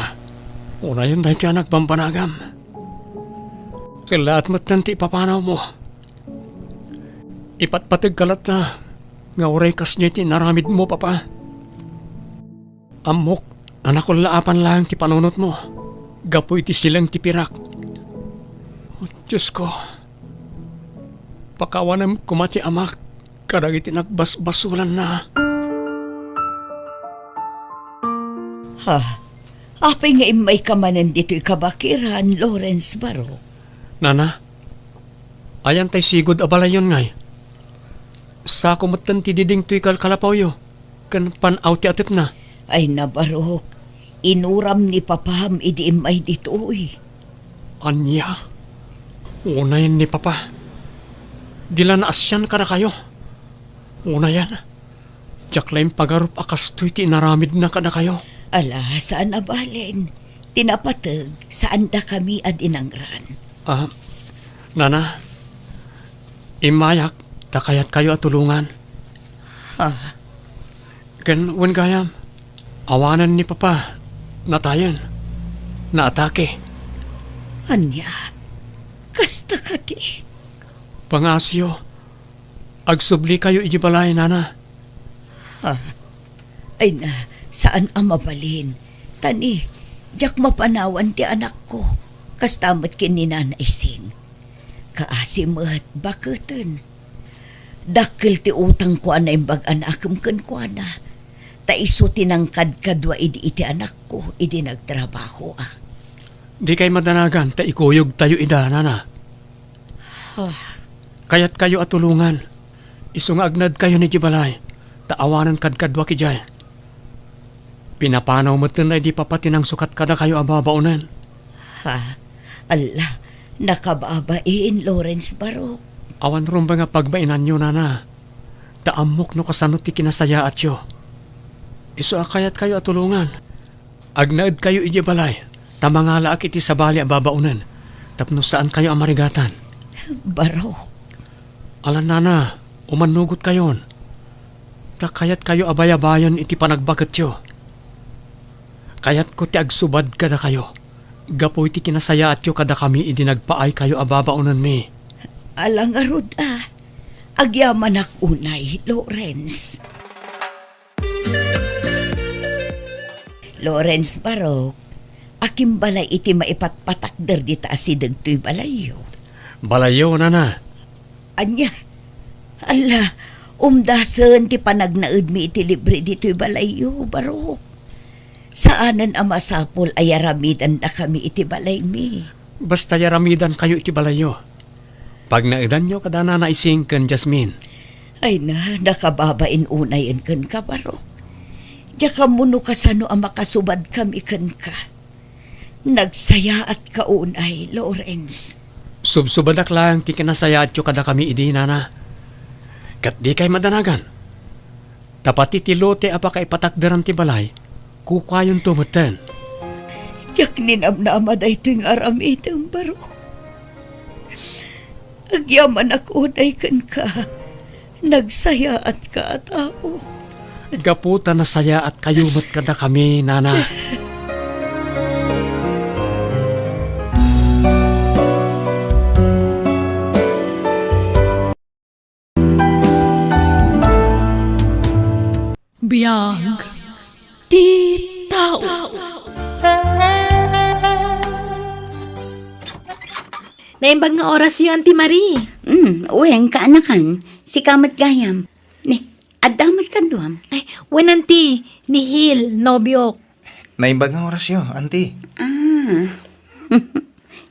una yun dahil tiyan nagpampanagam. Kailaat mo't nanti papanaw mo. Ipatpatig kalat na nga uray kas niya tinaramid mo, Papa. Amok, anak ko laapan lang ti panunot mo. Gapoy ti silang ti pirak. Oh, Diyos ko. Pakawanam kumati amak. Kadagiti nagbasbasulan na. Ha? Apay nga imay kamanan dito'y kabakiran, Lawrence Baro. Nana, ayan tay sigod abalayon ngay. Sa kumatan ti diding tuy kalkalapaw yo. Kan panaw ti atip na. Ay nabarok, inuram ni papaham idi imay dito'y. Anya? Unayan ni Papa. Dila na asyan ka na kayo. Unayan. Jaklaim pagarup akas tuy ti naramid na ka na kayo. Ala, saan abalin? Tinapatag, saan da kami adinangran? Nana, imayak, takayat kayo at tulungan. Ha? Kan, wan gayam, awanan ni Papa, natayan, naatake. Anya, kasta ka ti. Pangasyo, agsubli kayo ijibalay, Nana. Ha? Ay na, saan ang mabalin? Tani, jak mapanawan ti anak ko. Kastamat kinina na ising. Kaasimat, bakatan. Dakil ti utang ko na imbag anakam kan ko na. Ta iso tinangkad kadwa iti anak ko, idi nagtrabaho ah. Di kay madanagan, ta ikuyog tayo ida, nana. Kayat kayo at tulungan. Iso nga agnad kayo ni Jibalay, taawanan kadkadwa ki Jay. Pinapanaw mo na di papatinang sukat kada kayo ababaunan. Ha? Allah, nakababain Lawrence Barok. Awan ron ba nga pagbainan nyo, nana? Taamok no kasanot ti kinasaya at yo. Iso akayat kayo at tulungan. Agnaad kayo ijibalay. Tamangala ak iti sabali ababaunan. Tapno saan kayo amarigatan. Barok, Alan nana, umanugot kayon. Takayat kayo abayabayan iti panagbagat yo. Kayat ko ti agsubad kada kayo. Gapoy ti kinasaya at yo kada kami idi nagpaay kayo ababaunan mi. alang arod ah. Agyaman ak unay, Lawrence. Lawrence Barok, akim balay iti maipatpatakder di taasideg to'y balayo. Balayo, nana. Anya, ala, umdasan ti panagnaud mi iti libre dito'y balayo, Barok. Saanan ang masapol ay aramidan na kami iti balay mi. Basta yaramidan kayo iti balayo. Pag naidan nyo kada na naising kan Jasmine. Ay na, nakababain unayan kan ka, Barok. Diya muno kasano ang makasubad kami kan ka. Nagsaya at kaunay, Lawrence. Subsubadak lang ti kinasaya at yo kada kami idi, nana. Kat di kay madanagan. Tapati ti lote apaka ipatakdaran ti balay, kukayon tumutan. Diyak ninamnama da ito'y aramidang, Barok. Agyaman ako unay kan ka. Nagsaya at ka tao. Gaputa na saya at kayumot kada kami, nana. Biyag. Di tao. Naimbag nga oras yun, Auntie Marie. Uweng kaanakan, si Kamat Gayam. Ni, adamat ka duam. Ay, wen Auntie, ni Hil, nobyo. Naimbag nga orasyo, auntie.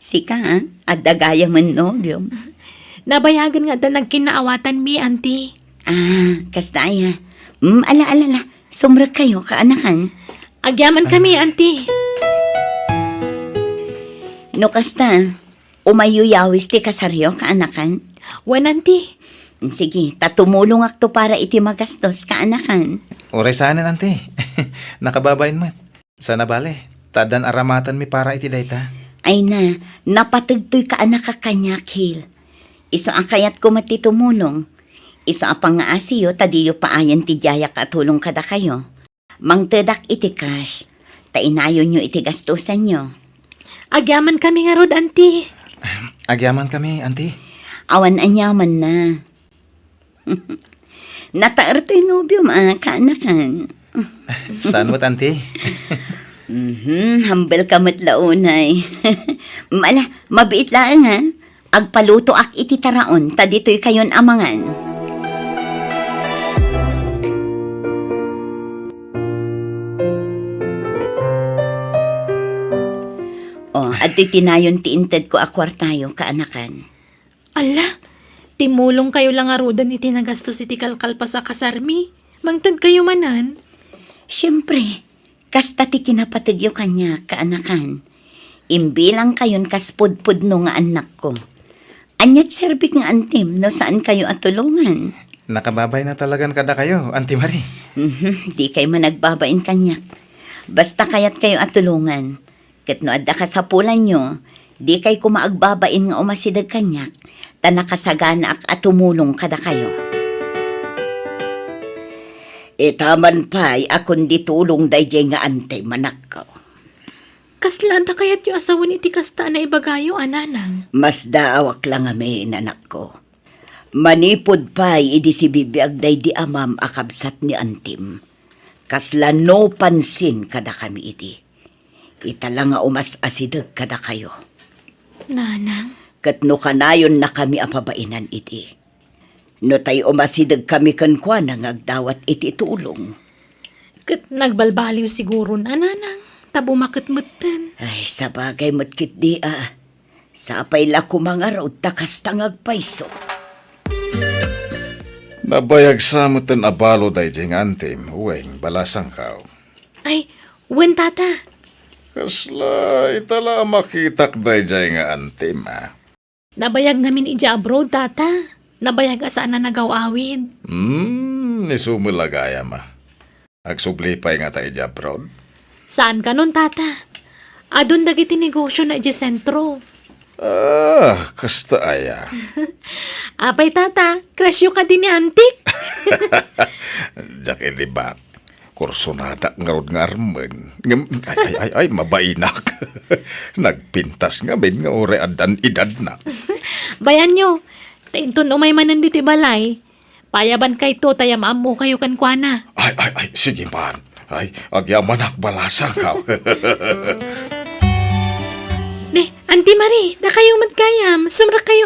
Si ka, adagaya man nobyo. Nabayagan nga da nagkinaawatan mi, Auntie. Kastaya. Ala, sumrag kayo, kaanakan. Agyaman kami, Auntie. No kasta, umayuyawis ti kasaryo, kaanakan. Wen Auntie. Sige, tatumulong akto para iti magastos, kaanakan. Oray saanan, auntie. Nakababayin mo. Sana bale, tadan aramatan mi para iti dayta. Ay na, napatagtoy ka anak kakanyak, Hil. Iso ang kayat ko matitumulong. Iso ang pangaasiyo, tadiyo paayan ti jaya katulong kada kayo. Mangtedak iti cash, tainayon nyo iti gastusan nyo. Agyaman kami nga rod, Auntie. Agyaman kami, auntie. Awan anyaman na. Nataarto'y nobyo, kaanakan. Saan mo't, auntie? Hambal ka matlaunay. Mala, mabiit lang ha. Agpaluto ak iti taraon, tadito'y kayon amangan. At tinayon ti inted ko akwartayo, kaanakan. Ala, timulong kayo lang arudan iti nagastos iti kalkalpa sa kasarmi. Mangtad kayo manan. Siyempre, kasta ti kinapatigyo kanya, kaanakan. Imbilang kayon kaspudpud no nga anak ko. Anyat serbik nga antim no saan kayo atulungan. Nakababay na talagan kada kayo, auntie Marie. Di kayo managbabain kanyak. Basta kayat kayo atulungan. Kat no adda ka sa pulan nyo, di kay kumaagbabain nga umasidag kanyak, ta nakasagana ak atumulong kada kayo. Taman pa'y akon di tulong dayjay nga ante manak ko. Kaslada kayat yung asawan iti kasta na ibagayo, ananang. Mas daawak lang amin, anak ko. Manipod pa'y idi si bibiyag day di amam akabsat ni antim. Kasla no pansin kada kami iti. Itala nga umas asidag kada kayo. Nanang. Kat no kanayon na kami apabainan iti. No tayo umasidag kami kankwa na ngagdawat iti tulong. Kat nagbalbaliw siguro na nanang. Tabo makatmutan. Ay, sa bagay matkit di Sapay la ko mga raw takas tangag paiso. Nabayag sa mutan abalo day jeng antim, uweng balasang kao. Ay, wen tata. Kasla, itala makitak day jeng antim, Nabayag namin ija abroad, tata. Nabayag asaan na nagawawid. Nisumulagaya ma. Agsublipay nga tayo abroad. Saan ka nun, tata? Adun dagiti negosyo na ija sentro. Kasta aya. Apay, tata. Krasyo ka din ni antik. Jak ilibak. Kursonada ngarod nga armen. Ay, mabainak. Nagpintas nga ben nga ore adan edad na. Bayan nyo. Tainton umay manan diti balay. Payaban kay to tayam amo kayo kan kuana. Ay, sige man. Ay, agyaman balasang ka. Auntie Marie, na kayo magkayam. Sumra kayo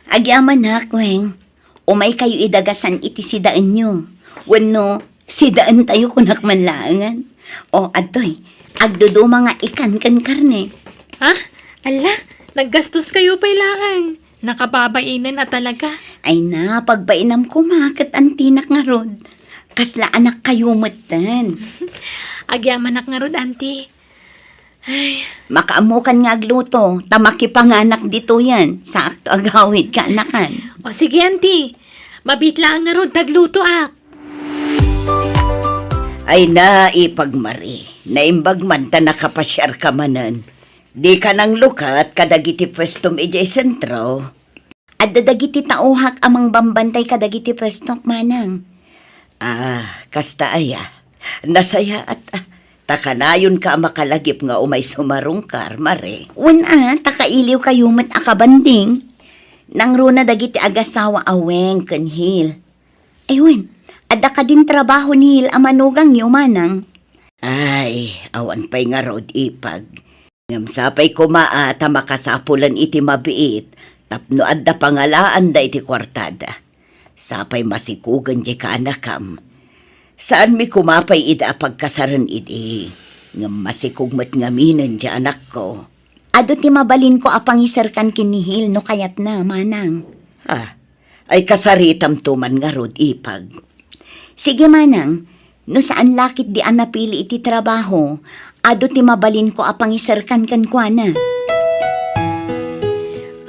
Agyaman na, kweng. Umay kayo idagasan iti sidaan nyo. Wano, sidaan tayo kunak manlaangan. O, atoy, agdudo mga ikan kan karne. Ha? Ala, naggastos kayo pailaang. Nakababainan na talaga. Ay na, pagbainam ko makat antinak nga rod. Kasla anak kayo matan. Agyaman nga rod, auntie. Makaamukan nga agluto, tamaki panganak dito yan. Sakto agawid ka anakan. O sige, auntie. Mabitlaan nga rod, tagluto ak. Ay na ipagmari. Naimbag man ta nakapasyar ka manan. Di ka nang lukat kadagiti pwestom ijay sentro. At dadagiti tauhak amang bambantay kadagiti pwestok manang. Kasta aya. Nasaya at takanayon ka makalagip nga umay sumarong karmare. Una, takailiw kayo mat akabanding. Nang runa dagiti agasawa aweng kanhil. Aywen, adda ka din trabaho ni Hil amanugang niyo manang. Ay, awan pa'y nga rod ipag. Ngam sapay kumaa ta makasapulan iti mabiit. Tapno adda pangalaan da iti kwartada. Sapay masikugan di ka anakam. Saan mi kumapay ida pagkasaran idi? Ngam masikugmat ngaminan di anak ko. Ado ti mabalin ko apangisarkan kinihil no kayat na manang. Ay kasaritam tuman nga rod ipag. Sige manang, no saan lakit di anapili iti trabaho, ado ti mabalin ko apangisarkan kan kuana.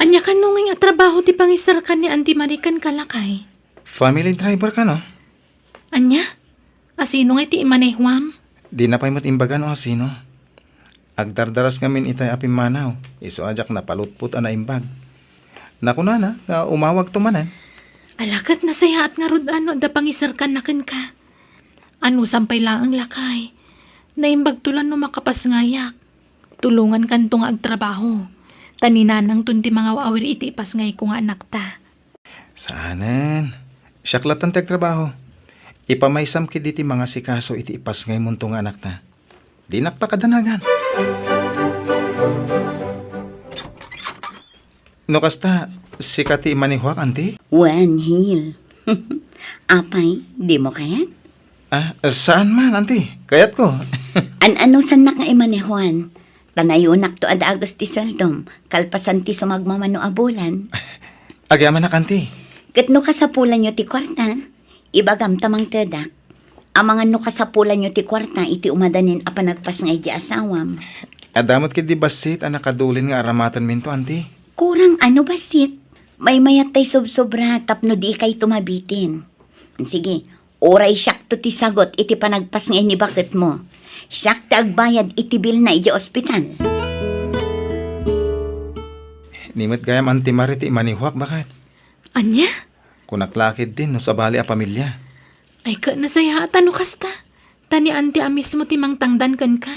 Anya ka nunging at trabaho ti pangisarkan ni Auntie Marie kan kalakay. Family driver ka, no? Anya? Asino nga iti imanehwam? Di na pa'y matimbagan o sino. Agdardaras ngamin itay apimanaw. Iso ajak na palutput na imbag. Nakunana, nga umawag tumanan. Alakat na saya at nga rod ano da pangisarkan na kan ka. Ano sampay lang ang lakay. Naimbag tulan no makapas ngayak. Tulungan kanto nga agtrabaho. Taninanang tunti mga waawir iti ipas ngay ko nga anak ta. Saanan? Siyaklatan tag trabaho. Ipamaysam kid iti mga sikaso iti ipas ngay munto nga anak ta. Di nakpakadanagan. No kasta, sikati imanihwak, anti? Wan, Hil. Apay, di mo kayat? Saan man, anti? Kayat ko. Ano san na nga imanehuan? Tanayunak to ada agos ti sweldom, kalpasan ti sumagmamano abulan. Agyaman na, anti. Kat no kasapulan nyo ti kwarta, ibagam tamang tedak. Amangan no kasapulan nyo ti kwarta, iti umadanin a panagpas nga iti asawam. Adamot kid di basit ang nakadulin nga aramatan minto, anti. Kurang ano basit? May mayat tay sobra tapno di kay tumabitin. Sige, oray siyak to ti sagot iti panagpas nga ni bakit mo. Siyak ti agbayad iti bil na iti ospital. Nimit gayam anti Marie ti imanihwak, bakit? Anya? Kunaklakid din no sa bali a pamilya. Ay ka nasaya at ano kasta? Tani Auntie amis mo timang tangdan kan ka.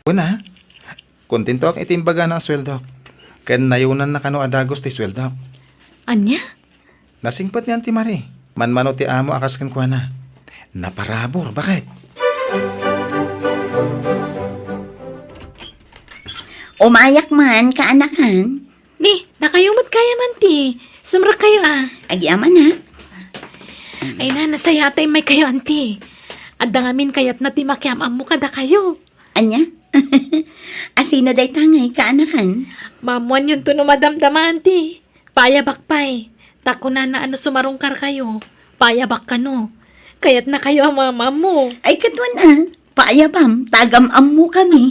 Una, kontento ak itimbaga ng sweldo. Ken nayunan na kano adagos ti sweldo. Anya? Nasingpat ni Auntie Marie. Manmano ti amo akas kan kuana. Naparabor, bakit? Umayak man, kaanakan. Ni, nakayumot kaya man ti. Sumra kayo Agyaman ha. Ay na, nasaya tay may kayo, Auntie. Adda ngamin kayat na ti makiamam mo kada kayo. Anya? Asino day tangay kaanakan? Mamuan yun to no madamdaman ti. Payabak pay. Tako na ano sumarungkar kayo. Payabak ka no. Kayat na kayo ang mama mo. Ay katwan paayabam, tagam-am mo kami.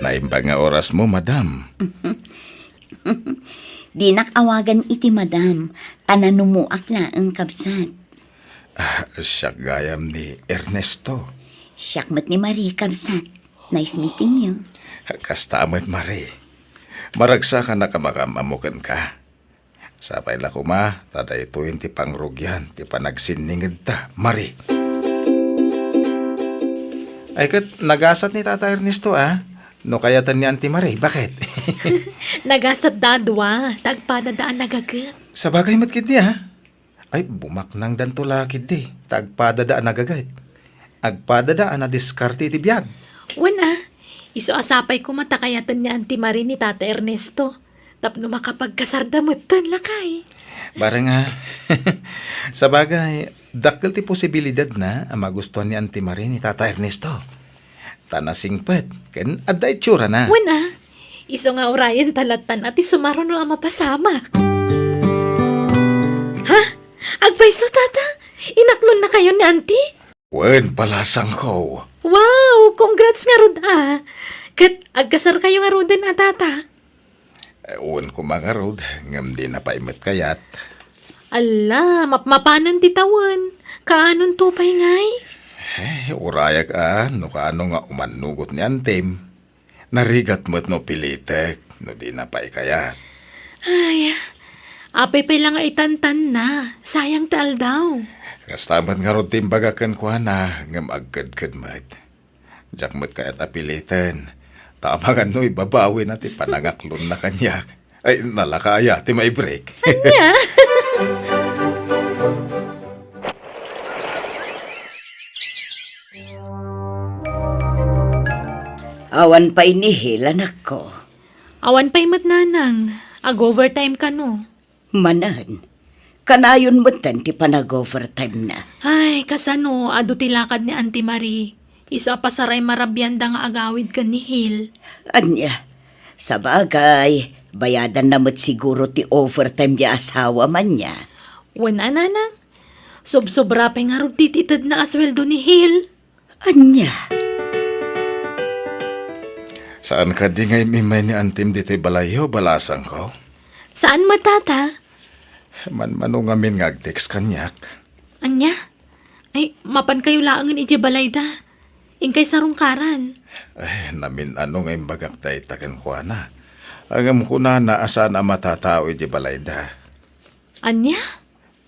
Naimbang nga oras mo, madam. Di nakawagan iti madam, tananumuak na ang kabsat. Siya gayam ni Ernesto. Siyakmat ni Marie kabsat. Nice meeting you. Kastamat, Mari. Maragsa ka na kamakamamukan ka. Sapay la kuma, tada ito yung ti pangrugyan, ti panagsiningid ta, Mari. Ay kat, nagasat ni Tata Ernesto No kayatan ni Auntie Marie, bakit? Nagasat dadwa. Tagpadadaan nagagat. Sa bagay matkid niya, ay bumaknang dantulakid di. Tagpadadaan nagagay. Agpadadaan na diskarte ti biyag. Wana, iso asapay ko matakayatan ni Auntie Marie ni Tata Ernesto. Tapno makapagkasardamutan lakay. Bara nga, sa bagay, dakkel ti posibilidad na ang magustuhan ni Auntie Marie ni Tata Ernesto. Tanasingpet, ken adda itsura na. Wana, iso nga orayan talatan at isumaro no ang mapasamak. Ha? Agpaiso tata? Inaklon na kayo ni Auntie? Wen palasang ko. Wow, congrats nga rod Kat agkasar kayo nga roden tata. Uwan ko mga rod, ngam di na paimat kayat. Ala, mapanan ti tawan. Kaanon tupay ngay? Urayak no kaano nga umanugot ni Antem. Narigat mo't no pilitek, no di na paikayat. Ay, apay pa lang nga itantan na. Sayang taal daw. Kastamat nga rod timbagakan ko na, ngam agkad-kad mat. Diyak mo't kayat apilitan. Tama nga no, ibabawi natin panangaklon na kanyak. Ay, nalakaya, ti may break. Awan pa inihil, anak ko. Awan pa'y matnanang. Ag-overtime ka no. Manan, kanayon mo ti panag-overtime na. Ay, kasano, ado tilakad ni Auntie Marie. Isa pa saray marabyanda nga agawid ka ni Hil. Anya, sa bagay, bayadan namat siguro ti overtime di asawa man niya. Wana nanang, sobra pa nga rod tititad na asweldo ni Hil. Anya, Saan ka di ngay mimay ni Antim dito'y balayo, balasang ko? Saan matata? Man-mano ngamin ngag-text kanyak. Anya? Ay, mapan kayo laangan ije balayda. Ingkay sarungkaran. Ay, namin ano ngay bagak tayo takan ko na. Agam ko na asan na matatao ije balayda. Anya?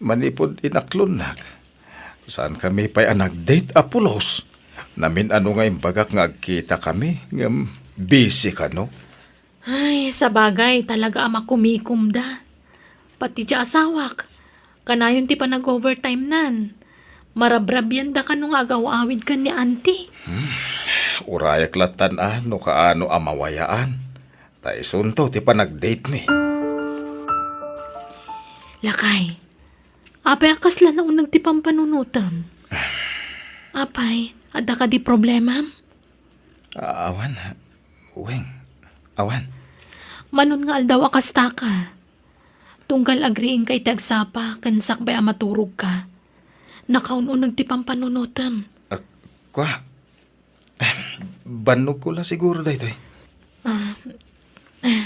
Manipod inaklunak. Saan kami pa'y nag-date apulos? Namin ano ngay bagak ngagkita kami, ngam busy ka no? Ay, sa bagay, talaga ama kumikum da. Pati siya asawak. Kanayon ti pa nag-overtime nan. Marabrabyan da ka nung agaw-awid ka ni Auntie. Urayak latan no kaano amawayaan. Taisunto ti pa nag-date mi. Lakay, apay akasla na unang ti pampanunutam. Apay, ada ka di problema? Awan, Uweng, awan. Manon nga aldaw akasta ka. Tunggal agriing kay tagsapa, kansak bay amaturog ka. Nakaununag ti pampanunutam. Kwa, banog ko lang siguro dahito eh.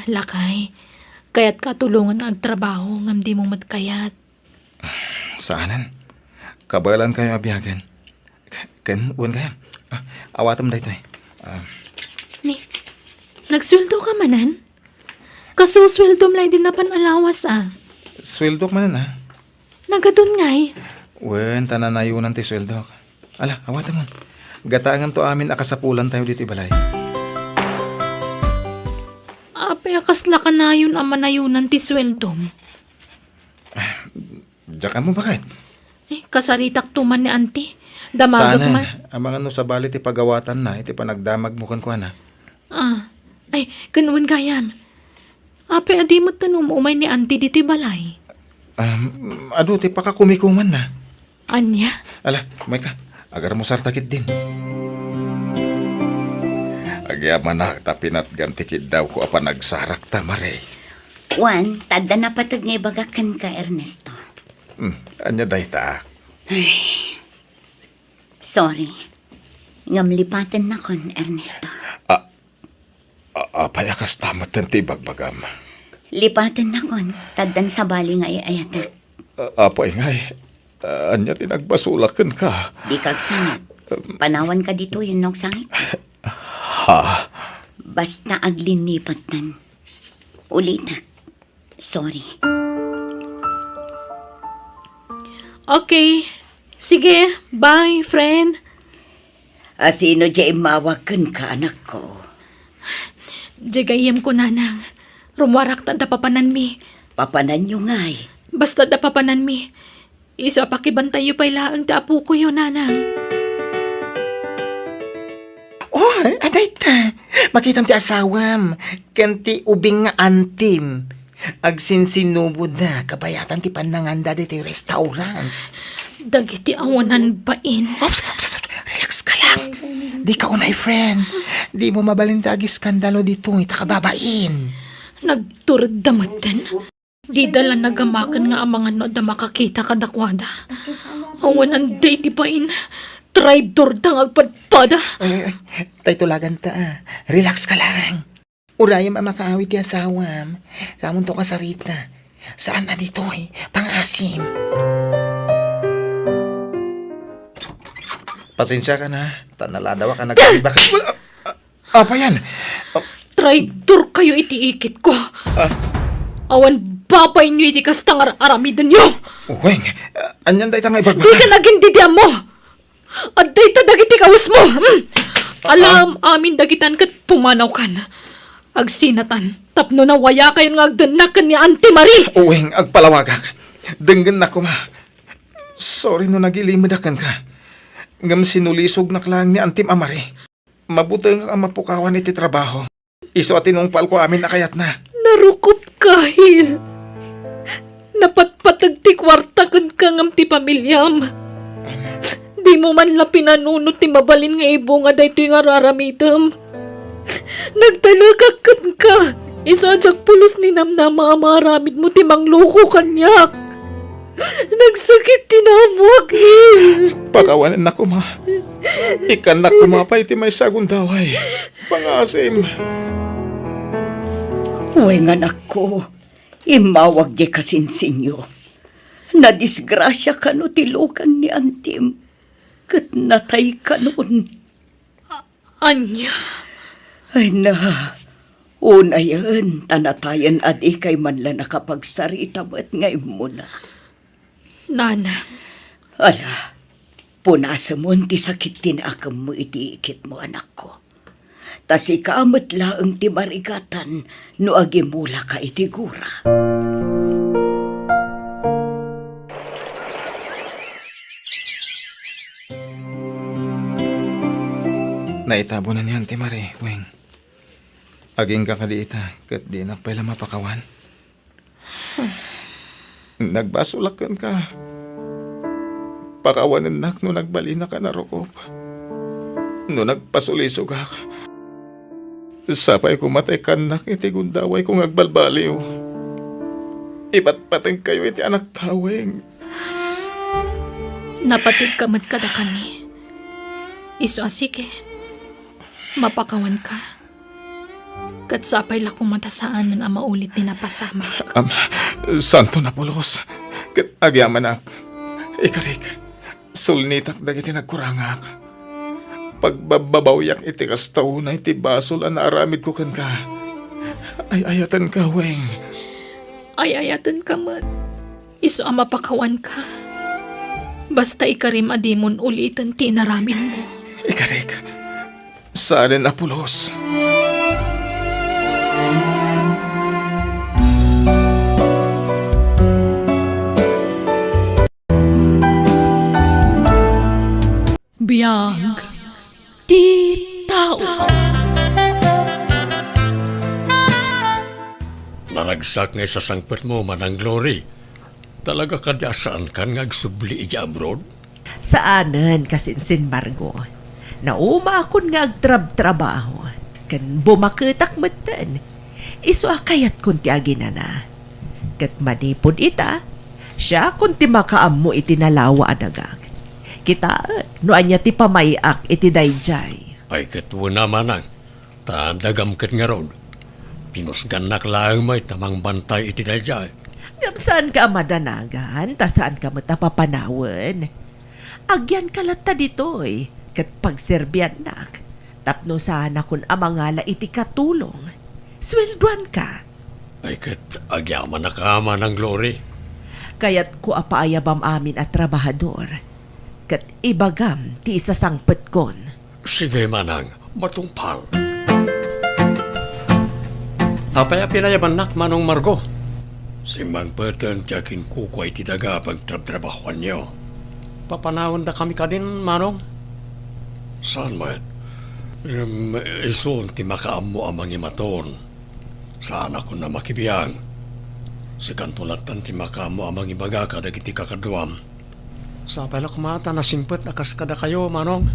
Lakay, kaya't katulungan ang trabaho ngam di mo matkayat. Saanan? Kabalan kayo abiyagan. Kan, uwan kayo. Awatam dahito eh. Ni, nagsweldo ka manan? Kasusweldo mlay din na panalawas Sweldo man na. Nagadun ngay. Wen, tananayunan ti sweldo. Ala, awatan mo. Gataangan to amin akasapulan tayo dito balay. Apay akasla ka na yun ang manayunan ti sweldom. Diyan mo bakit? Kasaritak tuman ni Auntie. Damagag Sana, man. ang mga no sa bali ti pagawatan na, iti panagdamag mo kan na. Ay, kanuan gayam. Apay adi mo tanong umay ni Auntie dito'y balay. Ado, ti pakakumikuman na. Anya? Ala, may ka. Agar mo sartakit din. Agyaman na tapinat gantikid daw ko apa nagsarak ta, Mare. Juan, tadda na patag nga ibagakan ka, Ernesto. Anya day ta. Sorry. Ngamlipatan na kon, Ernesto. Apay akas tamat ng tibagbagam. Lipatan na kon, taddan sa bali nga iayatak. Apay ngay. Anya tinagbasulakan ka. Di kag sangit. Panawan ka dito yun nok sangit. Ha? Basta aglinipatan. Ulitak. Sorry. Okay. Sige, bye, friend. Asino dyan mawakan ka, anak ko? Jagayem ko nanang. Rumwarak ta papanan mi. Papanan nyo ngay. Basta da papanan mi. Isa pakibantay yu pa'y laang taapu ko yun, nanang. Oh, aday ta. Makitam ti asawam. Kanti ubing nga antim. Agsinsinubo na. Kabayatan ti pananganda di ti restaurant. Dagiti awanan bain. Ops, relax ka lang. Di ka unay, friend. Di mo mabalintagi skandalo dito. Itakababain. Nagturad damatan. Di dala nagamakan nga ang mga no da makakita kadakwada. Awanan day ti bain. Traidor dang agpadpada. Ay, tay tulagan ta. Relax ka lang. Urayam ang makaawit ti asawam. Samon to kasarita. Saan na dito Pang-asim. Pasensya ka na. Tanaladawa ka nagkaiba ka. Apa yan? Traidor kayo itiikit ko. Awan babay nyo iti kastang aramidan nyo. Weng, anyan day ta nga Di ibagbasa. ka naging didiam mo. At day ta dagiti kawas mo. Alam amin dagitan kat pumanaw kan. Agsinatan. Tapno na waya kayo nga agdanakan ni Auntie Marie. Weng, agpalawagak. Denggan na ko, ma. Sorry no nagilimudakan ka. Ngam sinulisog na klang ni Antim Amare. Mabuti nga mapukawan iti trabaho. Iso at tinungpal ko amin na kayat na. Narukop kahil. Napatpatag ti kwarta kan kangam ti pamilyam. Di mo man la pinanunot ti mabalin nga ibo nga daytoy nga raramitam. Nagtalagak kan ka. Isadyak pulos ni namnama amaramid mo ti mangloko kanyak. Nagsakit tinamwag Pakawanan na ko, ma. Ikan na kumapay ti may sagundaway. Pangasim. Uweng anak ko, imawag di kasinsinyo. Nadisgrasya ka no tilukan ni Antim. Kat natay ka noon. Anya. Ay na, una yan, tanatayan adi kay man lang nakapagsarita mo't ngayon mo na. Nana. Ala, punasa mo ti sakit tinakam mo itiikit mo anak ko. Tas ikamat laang ti marigatan no agimula ka itigura. Naitabo na niyan, Timare, Weng. Aging ka kadiita, kat di na pala mapakawan. Nagbasulakan ka. Pakawanan nak no nagbali na ka na rukop. No nagpasulisog ka. Sapay kumatay ka nak iti gundaway kung agbalbaliw. Iba't pateng kayo iti anak taweng. Napatid kamad kada kami. Iso asike. Mapakawan ka. Kat sapay la kumatasaan ng ama ulit ni napasama. Santo na pulos. Kat agyaman ak. Ikarik. Sulnitak dagiti nagkurangak. Pagbabawyak iti kastaw na iti basol ang naaramid ko kan ka. Ay ayatan ka, Weng. Ay ayatan ka mat. Iso ang mapakawan ka. Basta ikarim adimon ulitan tinaramin mo. Ikarik. Saan na pulos. Biyag. Di tao. Naragsak nga sa sangpet mo manang glory. Talaga ka saan kan nga agsubli iti abroad? Saanan kasinsin Margo. Nauma akon nga agtrab-trabaho. Kan bumaketak matan. Iso akayat kun ti aginana. Kat manipod ita, siya kun ti makaammo iti nalawa adagag. Kita, no anya ti pamayak iti dayjay. Ay katwa naman ang tandagam kat nga ron. Pinusgan lang may tamang bantay iti dayjay. Ngam saan ka madanagan, ta saan ka matapapanawan. Agyan kalata ditoy, kat pagserbian nak. Tapno sana kun amangala iti katulong. Swelduan ka. Ay kat agyaman na kama ng glory. Kaya't ko apaayabam amin at trabahador. Kat ibagam ti isasangpet kon. Sige manang, matungpal. Apaya pinayaban nak manong Margo. Simbang peten tiyakin kuko iti daga pagtrab-trabahuan niyo. Papanawan da kami ka din, manong? Saan mayat? Isun ti makaammo amang imaton. Saan ako na makibiyang? Si kantulatan ti makaammo amang ibaga kada kiti kakaduam. Sa pala kumata na simpet akas kada kayo, manong?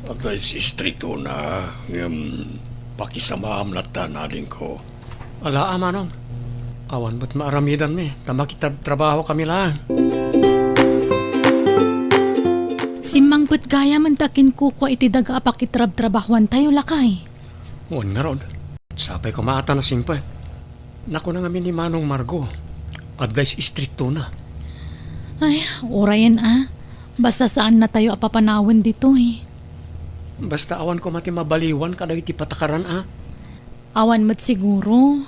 At ay si strito na pakisamaam lata na din ko. Ala, manong. Awan ba't maaramidan mi? Tamakitag trabaho kami lang. Simmang put gaya man takin kuko iti daga apakitrab-trabahuan tayo lakay. Uwan nga ron. Sapay ko maata na simpay. Naku na ngamin ni Manong Margo. Advice istrikto na. Ay, orayan Basta saan na tayo apapanawan dito eh. Basta awan ko mati mabaliwan kada iti patakaran Awan mat siguro.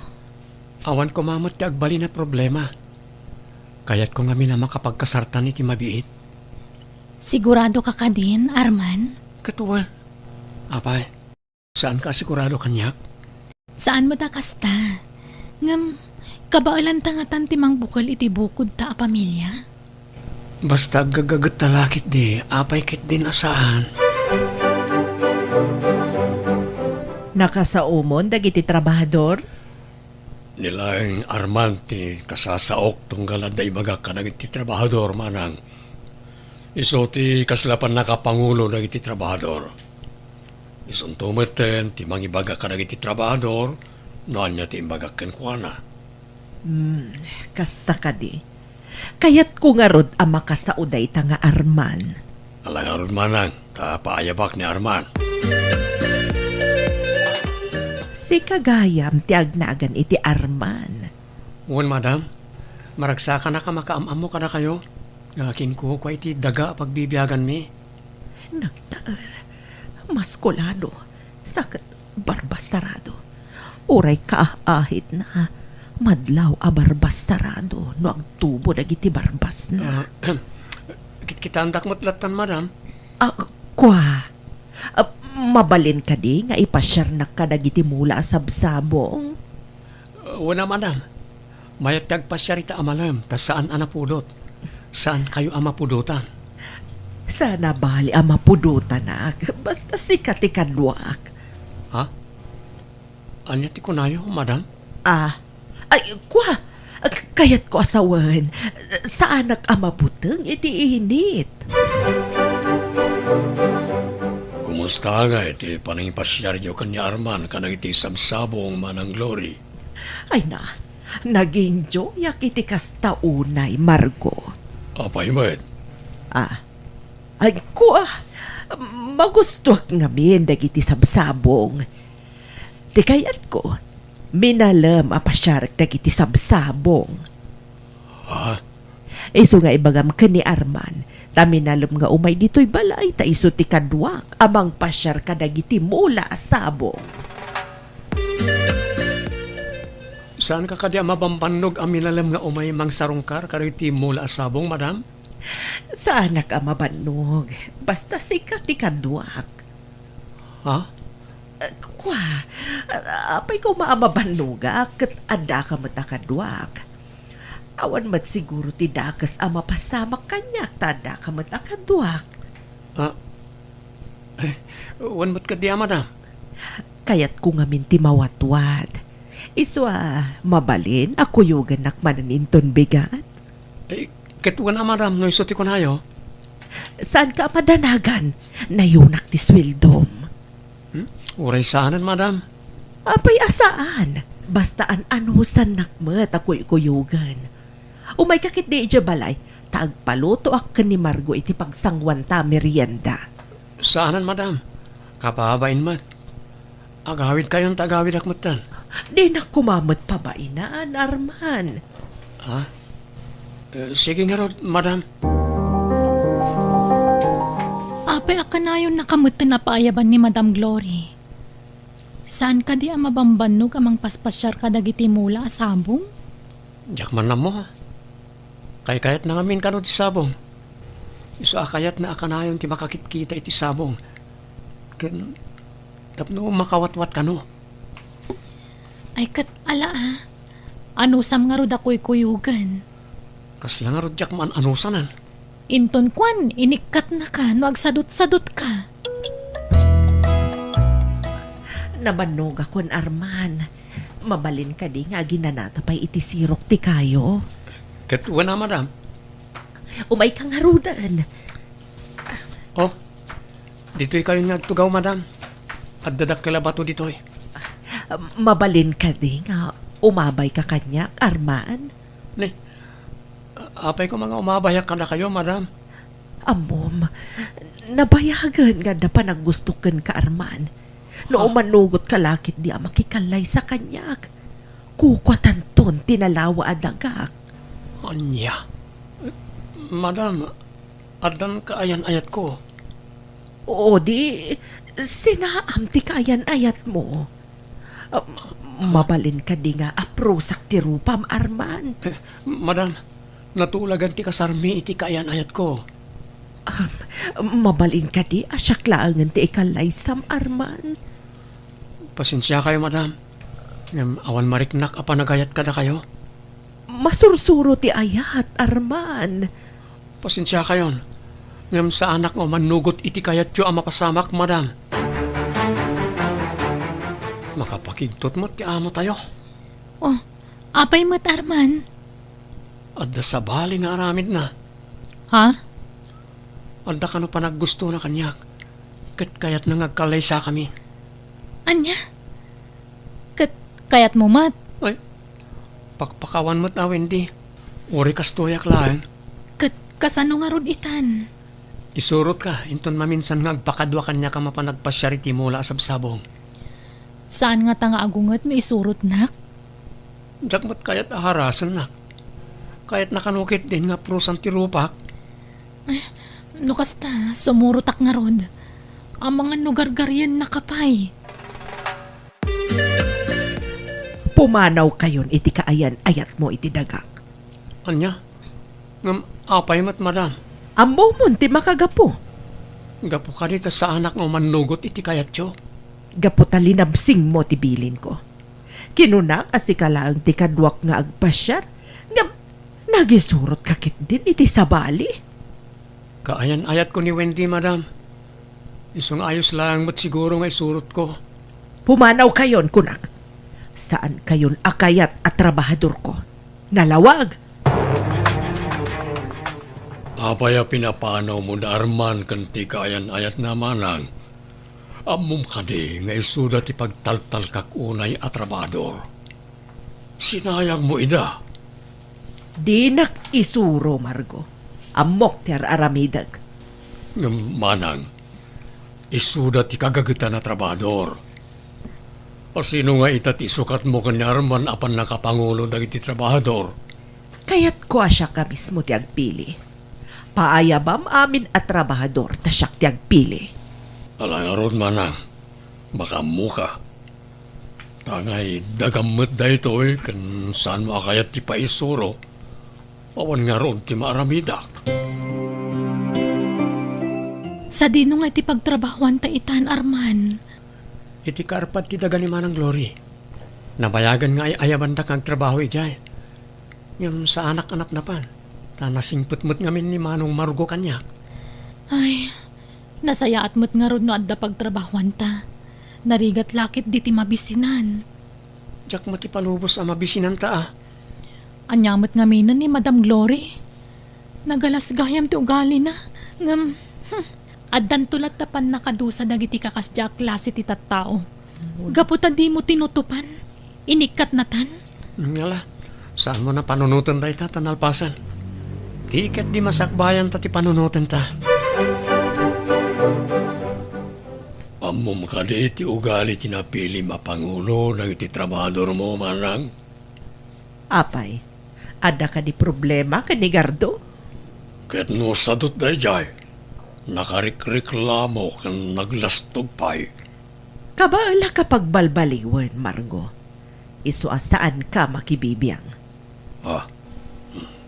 Awan ko mamat ti agbali na problema. Kaya't ko ngamin na makapagkasartan iti mabiit. Sigurado ka din, Arman? Katuwa. Apay, saan ka sigurado kanyak? Saan mo da kasta? Ngam, kabaalan tangatan timang bukal iti bukod ta a pamilya? Basta gagagat talakit di, apay kit din asaan. Nakasaumon dagiti trabahador? Nilaing Arman ti kasasaok tunggal da ibaga ka nagiti trabahador manang. Iso ti kaslapan nakapangulo nagiti trabahador. Ison tumeten ti mangibaga ka nagiti trabahador noan niya ti imbaga kenkwana. Kasta ka di. Kayat ko nga rod ang makasauday ta nga Arman. Alang arod manang, ta paayabak ni Arman. Si kagayam ti agnagan iti Arman. Uwan madam, maragsakan na ka makaamamo ka na kayo. Ngakin ko iti daga pagbibiyagan mi. Nagtaar, maskulado, sakit barbas sarado. Uray kaahit na, madlaw a barbas sarado, no agtubo dagiti barbas na. Kitandak mo't latan madam. Kwa, mabalin ka di nga ipasyar na ka dagiti mula sabsabong. Wala madam, mayat tagpasyarita amalam, tas saan anapudot? Saan kayo amapudutan? Sana bali ang mapudutan na, basta sikat ikadwak. Ha? Anya ti kunayo, madam? Ay, kwa, kayat ko asawan, saan amabuteng iti init. Kumusta nga iti panangipasyaryo kanya Arman kanang iti sabsabong manang glory? Ay na, naging joyak iti kastaunay, Margo. Apay met? Ay kwa, magustuak nga min dagiti sabsabong. Ti kayat ko, minalam apasyarak dagiti sabsabong. Ha? Iso nga ibagam ka ni Arman, taminalam nga umay dito'y balay, ta iso ti kadwak, amang pasyar ka dagiti mula sabong. Saan ka kadya mabambanog ang minalam nga umay mang sarungkar kariti mula sabong, madam? Saan ka mabanog, basta sikat ti kadwak. Ha? Kwa, apay ko maamabanuga, kat ada ka matakadwak. Awan mat siguro ti dakas ang mapasamak kanyak, tada ka matakadwak. Wan mo't kadya, madam? Kayat ko nga minti mawatwad. Iswa, mabalin, ako yugan nakmanan inton bigat. Ketuan na madam, no isuti ko na yo. Saan ka madanagan? Nayunak ti swildom. Uray saanan, madam. Apay asaan? Bastaan anusan nakmet ako'y kuyugan. Umay kakit di ija balay, taagpaluto ak ni Margo iti pagsangwan ta merienda. Saanan, madam? Kapahabain mat. Agawid kayong tagawid akmatan. Di na kumamot pa ba inaan, Arman? Sige nga rod, madam. Apay akanayon nakamutan na paayaban ni Madam Glory. Saan ka di mabambanog amang paspasyar ka dagiti mula asabong? Diyak man na mo. Kayat na ngamin ka no ti sabong. Iso akayat na akanayon ti makakitkita iti sabong. Ken tapno makawatwat ka no. Ay kat ala Ano sam nga rod ako'y kuyugan. Kasla nga rod diyak man anusanan. Inton kwan, inikat na ka, no agsadot-sadot ka. Nabanog akon, Arman. Mabalin ka di nga ginanata pa'y iti sirok ti kayo. Katwa na, madam. Umay kang harudan. Oh, dito'y kayo nga tugaw, madam. At dadak kalabato dito'y. Mabalin ka di nga umabay ka kanyak, Arman. Ne, apay ko mga umabayak ka na kayo, madam. Amom, nabayagan nga na panaggustukan ka, Arman. No manugot ka lakit di makikalay sa kanyak. Kukwatan ton tinalawa adagak. Anya. Madam, adan kaayan ayat ko. O di, sinaam ti kayan ayat mo. Mabalin ka di nga aprosak ti rupam, Arman. Madam, natulagan ti kasarmi iti kaayan ayat ko. Mabalin ka di asyaklaangan ti ikalay sam, Arman. Pasensya kayo, madam. Awan mariknak apanagayat kada kayo. Masursuro ti ayat, Arman. Pasensya kayon. Ngam sa anak mo manugot iti kayat yo ang mapasamak, madam. Makapakigtot mo ti amo tayo. Oh, apay mo't Arman? Adda sa bali nga aramid na. Ha? Adda ka no panaggusto na kanyak. Kayat na ngagkalay sa kami. Anya? Kayat mo mat? Ay, pakpakawan mo't na, Wendy. Uri kastoyak lang. Kasano nga rod itan? Isurot ka, inton maminsan nga agpakadwa kanya ka mapanagpasyariti mula sa sabong. Saan nga tanga agungat mo isurot nak? Diyak mo't kayat aharasan na. Kayat nakanukit din nga prusan ti rupak. Lukas ta, sumurutak nga rod. Ang mga nugargaryan nakapay. Pumanaw kayon iti kaayan ayat mo iti dagak. Anya? Ngam apay mat, madam. Ambo mo ti makagapo. Gapo ka dito sa anak mo manugot iti kayat yo. Gapo talinabsing mo ti bilin ko. Kinunak asikalaang ti kadwak nga agpasyar. Ngam, nagisurot kakit din iti sabali. Kaayan ayat ko ni Wendy, madam. Isong ayos lang mat siguro nga isurot ko. Pumanaw kayon, kunak. Saan kayon akayat at trabahador ko? Nalawag! Apaya pinapanaw mo na Arman kanti kaayan ayat na manang. Amom ka di nga isuda ti pagtaltal kak unay at trabador. Sinayang mo ida. Di nak isuro, Margo. Amok ti aramidag. Manang, isuda ti kagagitan na trabador. O sino nga itat isukat mo kanya Arman apan nakapangulo dagiti trabahador? Kayat ko asya ka mismo ti agpili. Paayabam amin at trabahador ta siyak ti agpili. Alangarod manang, baka muka. Tangay dagamot da ito kan saan mo akayat ti paisuro. Awan nga ron ti maaramidak. Sa dino nga ti pagtrabahuan ta itan, Arman. Iti karpat ti daga ni Manang Glory. Nabayagan nga ay ayaban da kang trabaho ijay. Yung sa anak-anak na pan. Ta nasingput-mut ngamin ni Manong Margo kanya. Ay, nasayaat mo't nga rod no adda pagtrabahuan ta. Narigat lakit di ti mabisinan. Diyak mo ti palubos ang mabisinan ta ah. Anyamot nga minan ni Madam Glory. Nagalas gayam ti ugali na. Ngam, addan tulat tapan nakadusa dagiti kakasya klase ti tattao. Gaputa di mo tinutupan. Inikat na tan. Ngala, saan mo na panunutan tayo ta, tanalpasan? Tiket di masakbayan ta ti panunutan ta. Amom ka di ti ugali tinapili mapangulo ng iti trabador mo, manang. Apay, ada ka di problema ka ni Gardo? Ket no sadot day jay, nakarikreklamo kan naglastog pay. Kabaala kapag balbaliwan, Margo. Isu saan ka makibibiyang?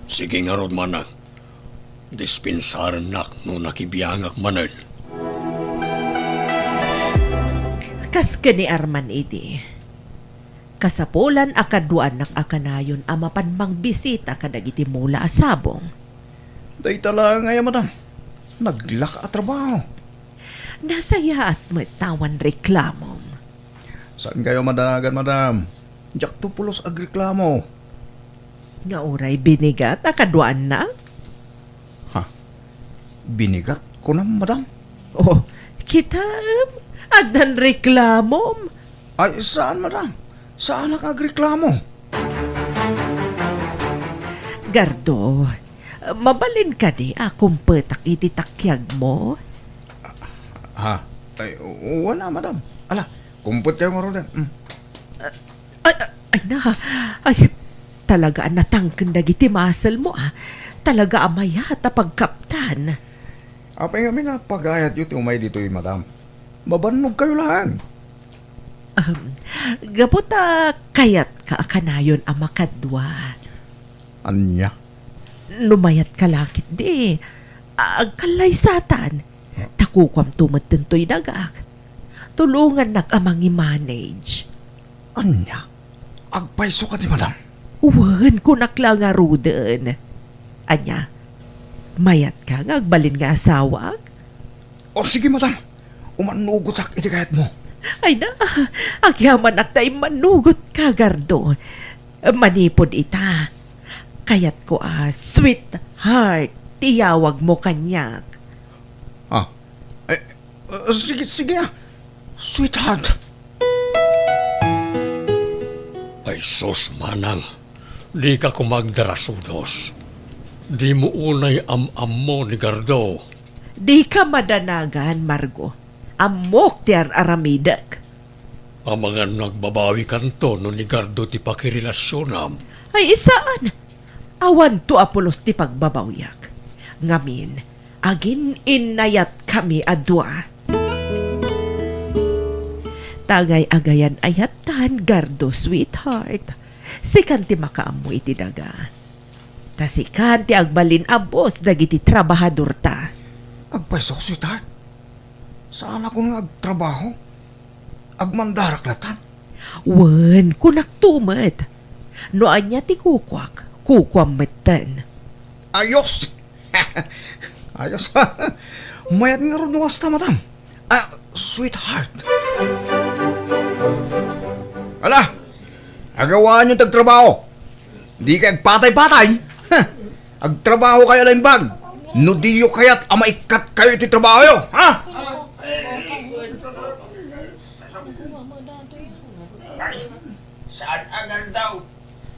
Sige nga rod, manang. Dispensaran nak no nakibiyangak manan. Kas ka ni Arman iti. Kasapulan akaduan nak akanayon amapanmang bisita kadagiti mula asabong. Day tala nga madam. Naglaka at trabaho. Nasaya at matawan reklamom. Saan kayo madagan, madam? Jack to pulos agreklamo. Nga oray binigat akaduan na? Binigat ko na, madam. Oh, kita adan reklamom. Ay, saan, madam? Saan nakagreklamo? Gardo, mabalin ka di akong petak iti takyag mo? Ay, wala, madam. Ala, kumput kayo nga rin. Ay, talaga natangken dagiti muscle mo Talaga amaya pagkaptan. Apay nga minapagayat yun umay dito madam. Mabanog kayo lang. Gaputa kayat ka akanayon makadwa. Anya? Lumayat kalakit di. Agkalay satan. Takukwam tumatentoy dagak. Tulungan amang i-manage. Anya? Agpaiso ka di madam. Uwan ko nakla nga ruden. Anya, mayat ka nga agbalin nga asawa? O sige madam. Umanugot iti kayat mo. Ay na, agyaman tayo manugot ka, Gardo. Manipod ita. Kayat ko sweetheart, tiyawag mo kanyak. Sige, sweetheart. Ay sos, manang. Di ka kumagdarasudos. Di mo unay am-am mo ni Gardo. Di ka madanagan, Margo. Amok ti aramidak. Ang mga nagbabawi kanto no ni Gardo ti pakirelasyonam. Ay isaan? Awan to apulos ti pagbabawyak. Ngamin, agin inayat kami adwa. Tagay-agayan ayatan, Gardo, sweetheart. Sikan ti makaamu iti daga. Tasikan ti agbalin abos dagiti trabahador ta. Agpaiso ko, sweetheart. Saan ako nga agtrabaho? Agmandarak latan. Wen, kunak tumet. Noan niya ti kukwak, kukwam metten. Ayos! Ayos. Mayat nga rin nuwasta, madam. Sweetheart. Ala! Agawaan yung tagtrabaho. Di ka agpatay-patay. Agtrabaho kayo lang bag. No diyo kaya't amaikat kayo iti trabaho yo. Saan agar daw?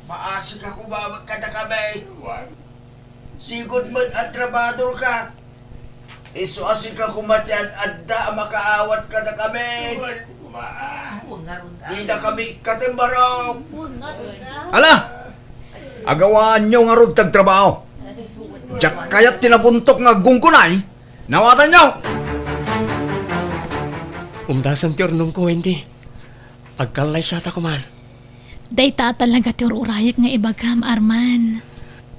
Maasik ako ba magkada kami? Sigod man at trabador ka. Iso asik ka kumatyan at da makaawat ka na kami. Di na kami katimbaraw. Ala! Agawaan nyo nga rin tagtrabaho. Diyak kaya't tinabuntok nga gungkunay. Nawatan nyo! Umdasan ti ornong ko, hindi. Agkalay sa ta kuman. Dayta talaga ti urayak nga ibagam, Arman.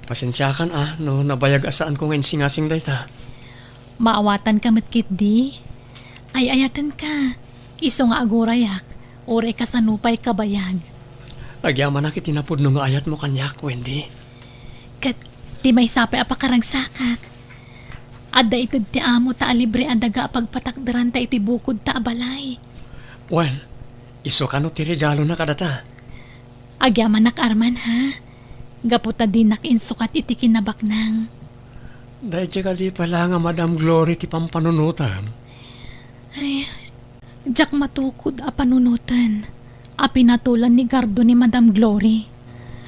Pasensyakan no nabayag asaan ko ngayon singasing dayta. Maawatan ka matkit di. Ay ayatan ka. Iso nga agurayak. Ure ka sa nupay kabayag. Agyaman na kitinapod nung ayat mo kanyak, Wendy. Kat ti may sapay apakaragsakak. Adda itid ti amo ta alibre adaga pagpatakdaran ta iti bukod ta abalay. Well, iso ka no ti regalo na kadata. Agyaman nak Arman ha. Gaputa din nak insukat iti kinabaknang. Dahil ka di pala nga Madam Glory ti pampanunutan. Jak matukod a panunutan. A pinatulan ni Gardo ni Madam Glory.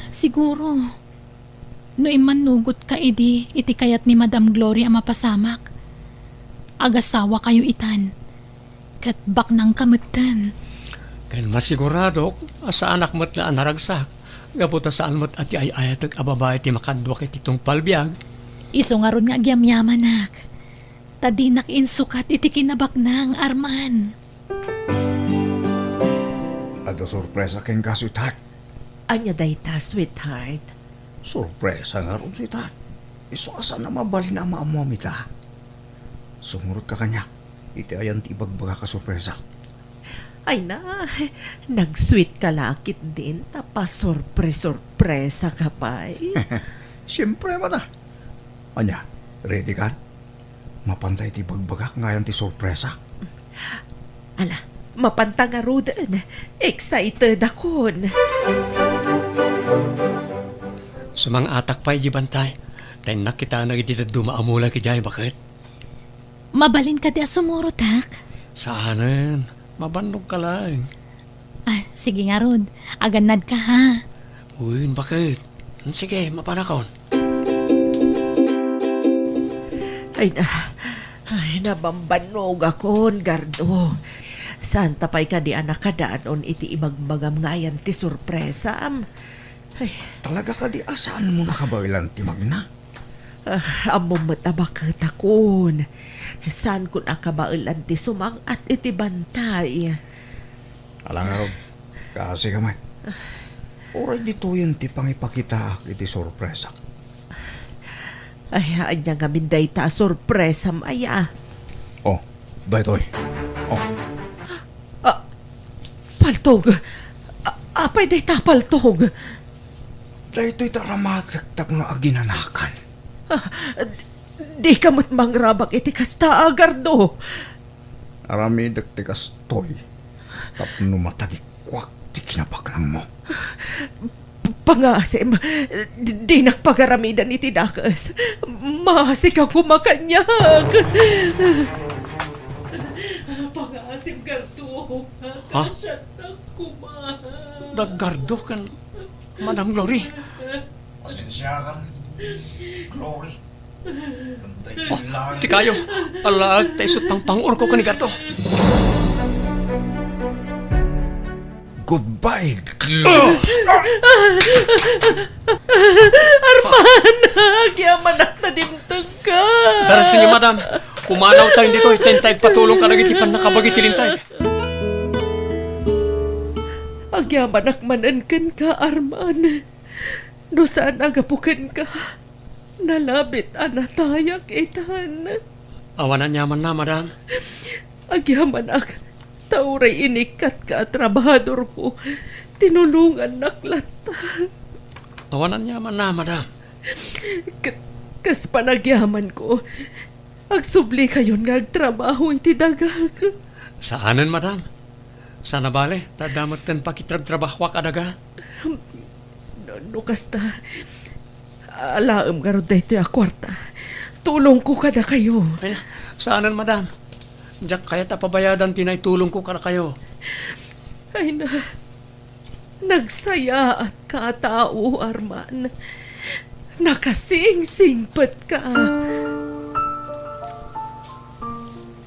Siguro, no imanugot ka iti kayat ni Madam Glory a mapasamak. Agasawa kayo itan. Kat bak nang kamutan. Kaya masigurado, sa anak mo't na anaragsak. Gabuta saan mo't ati ay ayatag ababay ti makadwa kay titong palbiag. Iso nga ron nga agyam-yaman nak. Tadinak insukat iti kinabaknang Arman. Ado sorpresa ken ka, sweetheart. Anya dayta, sweetheart. Sorpresa nga ron, sweetheart. Iso asa na mabali na maamamita. Sumurot ka kanya. Iti ayan ti ibagbaga ka sorpresa. Ay na, nag-sweet ka lakit din, tapos sorpresa ka pa eh. Siyempre mata. Anya, ready ka? Mapantay ti bagbagak ngayon ti sorpresa. Ala, mapanta nga rodan. Excited akon. Sumang atak pa'y di bantay. Tayo nakita na ititad dumaamula ki Jai, bakit? Mabalin ka di asumurotak. Saanan, mabandog ka lang. Sige nga Rod, aganad ka ha. Uy, bakit? Sige, mapanakon. Ay nabambanog akon, Gardo. Saan tapay ka di anak ka daanon iti imagbagam ngayan ti sorpresa am. Ay, Talaga ka di asaan mo nakabailan ti magna? amo matabakit akon. Saan kun akabailan ti sumang at iti bantay. Alang nga ron, kasi ka man. Oray dito yun ti pangipakita iti sorpresa. Ay, anya nga minday ta sorpresa maya. Oh, daytoy. Oh, Paltog. Apay day ta paltog. daytoy taramatagtap nga aginanakan. Di ka mo't mangrabak iti kasta, Gardo. Arami dagtikas toy. Tapno matagikwak ti kinapaknang mo. Pangasim, di nakpagaramidan iti dakas. Masik ako makanyag. Pangasim, Gardo. Ha? Kasyat ako Daggardo kan Madam Glory. Pasensya kan, Glory. Ti kayo, alag tayo sut pang ko ni Gardo. Goodbye, Glory. Arman, agyaman at nadimtag ka. Darasin niyo, Madam. Pumanaw tayo dito, itentay patulong ka nagitipan na kabagitilintay. Agyaman akmanan kan ka, Arman. No saan agapukan ka? Nalabit anatayak itan. Awanan yaman na, Madam. Agyaman ak, tauray inikat ka trabahador ko. Tinulungan naklata. Awanan yaman na, Madam. Kas panagyaman ko, agsubli kayon nga agtrabaho iti dagag. Saanan, Madam? Sana bale, tadamat ten pakitrag-trabaho ka daga. No kasta, alaam garod da ito kwarta. Tulong ko kada kayo. Ay, saanan, Madam? Diyak kaya tapabayadan tinay tulong ko kada kayo. Ay na, nagsaya at katao, Arman. Nakasing-singpat ka.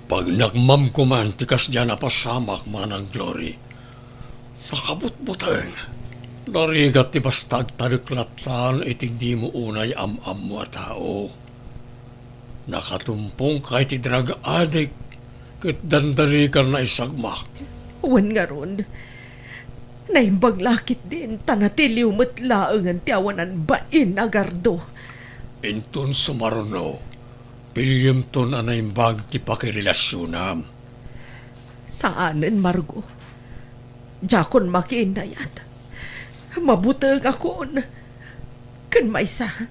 Pag nagmam ko man, tikas dyan napasamak man ang Glory. Nakabut-buteng. Narigat ti bastag tariklatan itig di mo unay am-am mo tao. Nakatumpong kay ti drug addict kat dandari ka na isagmak. Wan nga ron. Naimbang lakit din, tanatiliw matlaang ang tiyawanan bain agardo. Intun sumaruno, pilyem ton anaimbag ti pakirelasyon. Saanan, Margo? Jakon makiinayat. Mabutag akon. Kan maysa,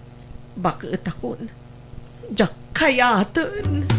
bakit akon? Jak kayatan.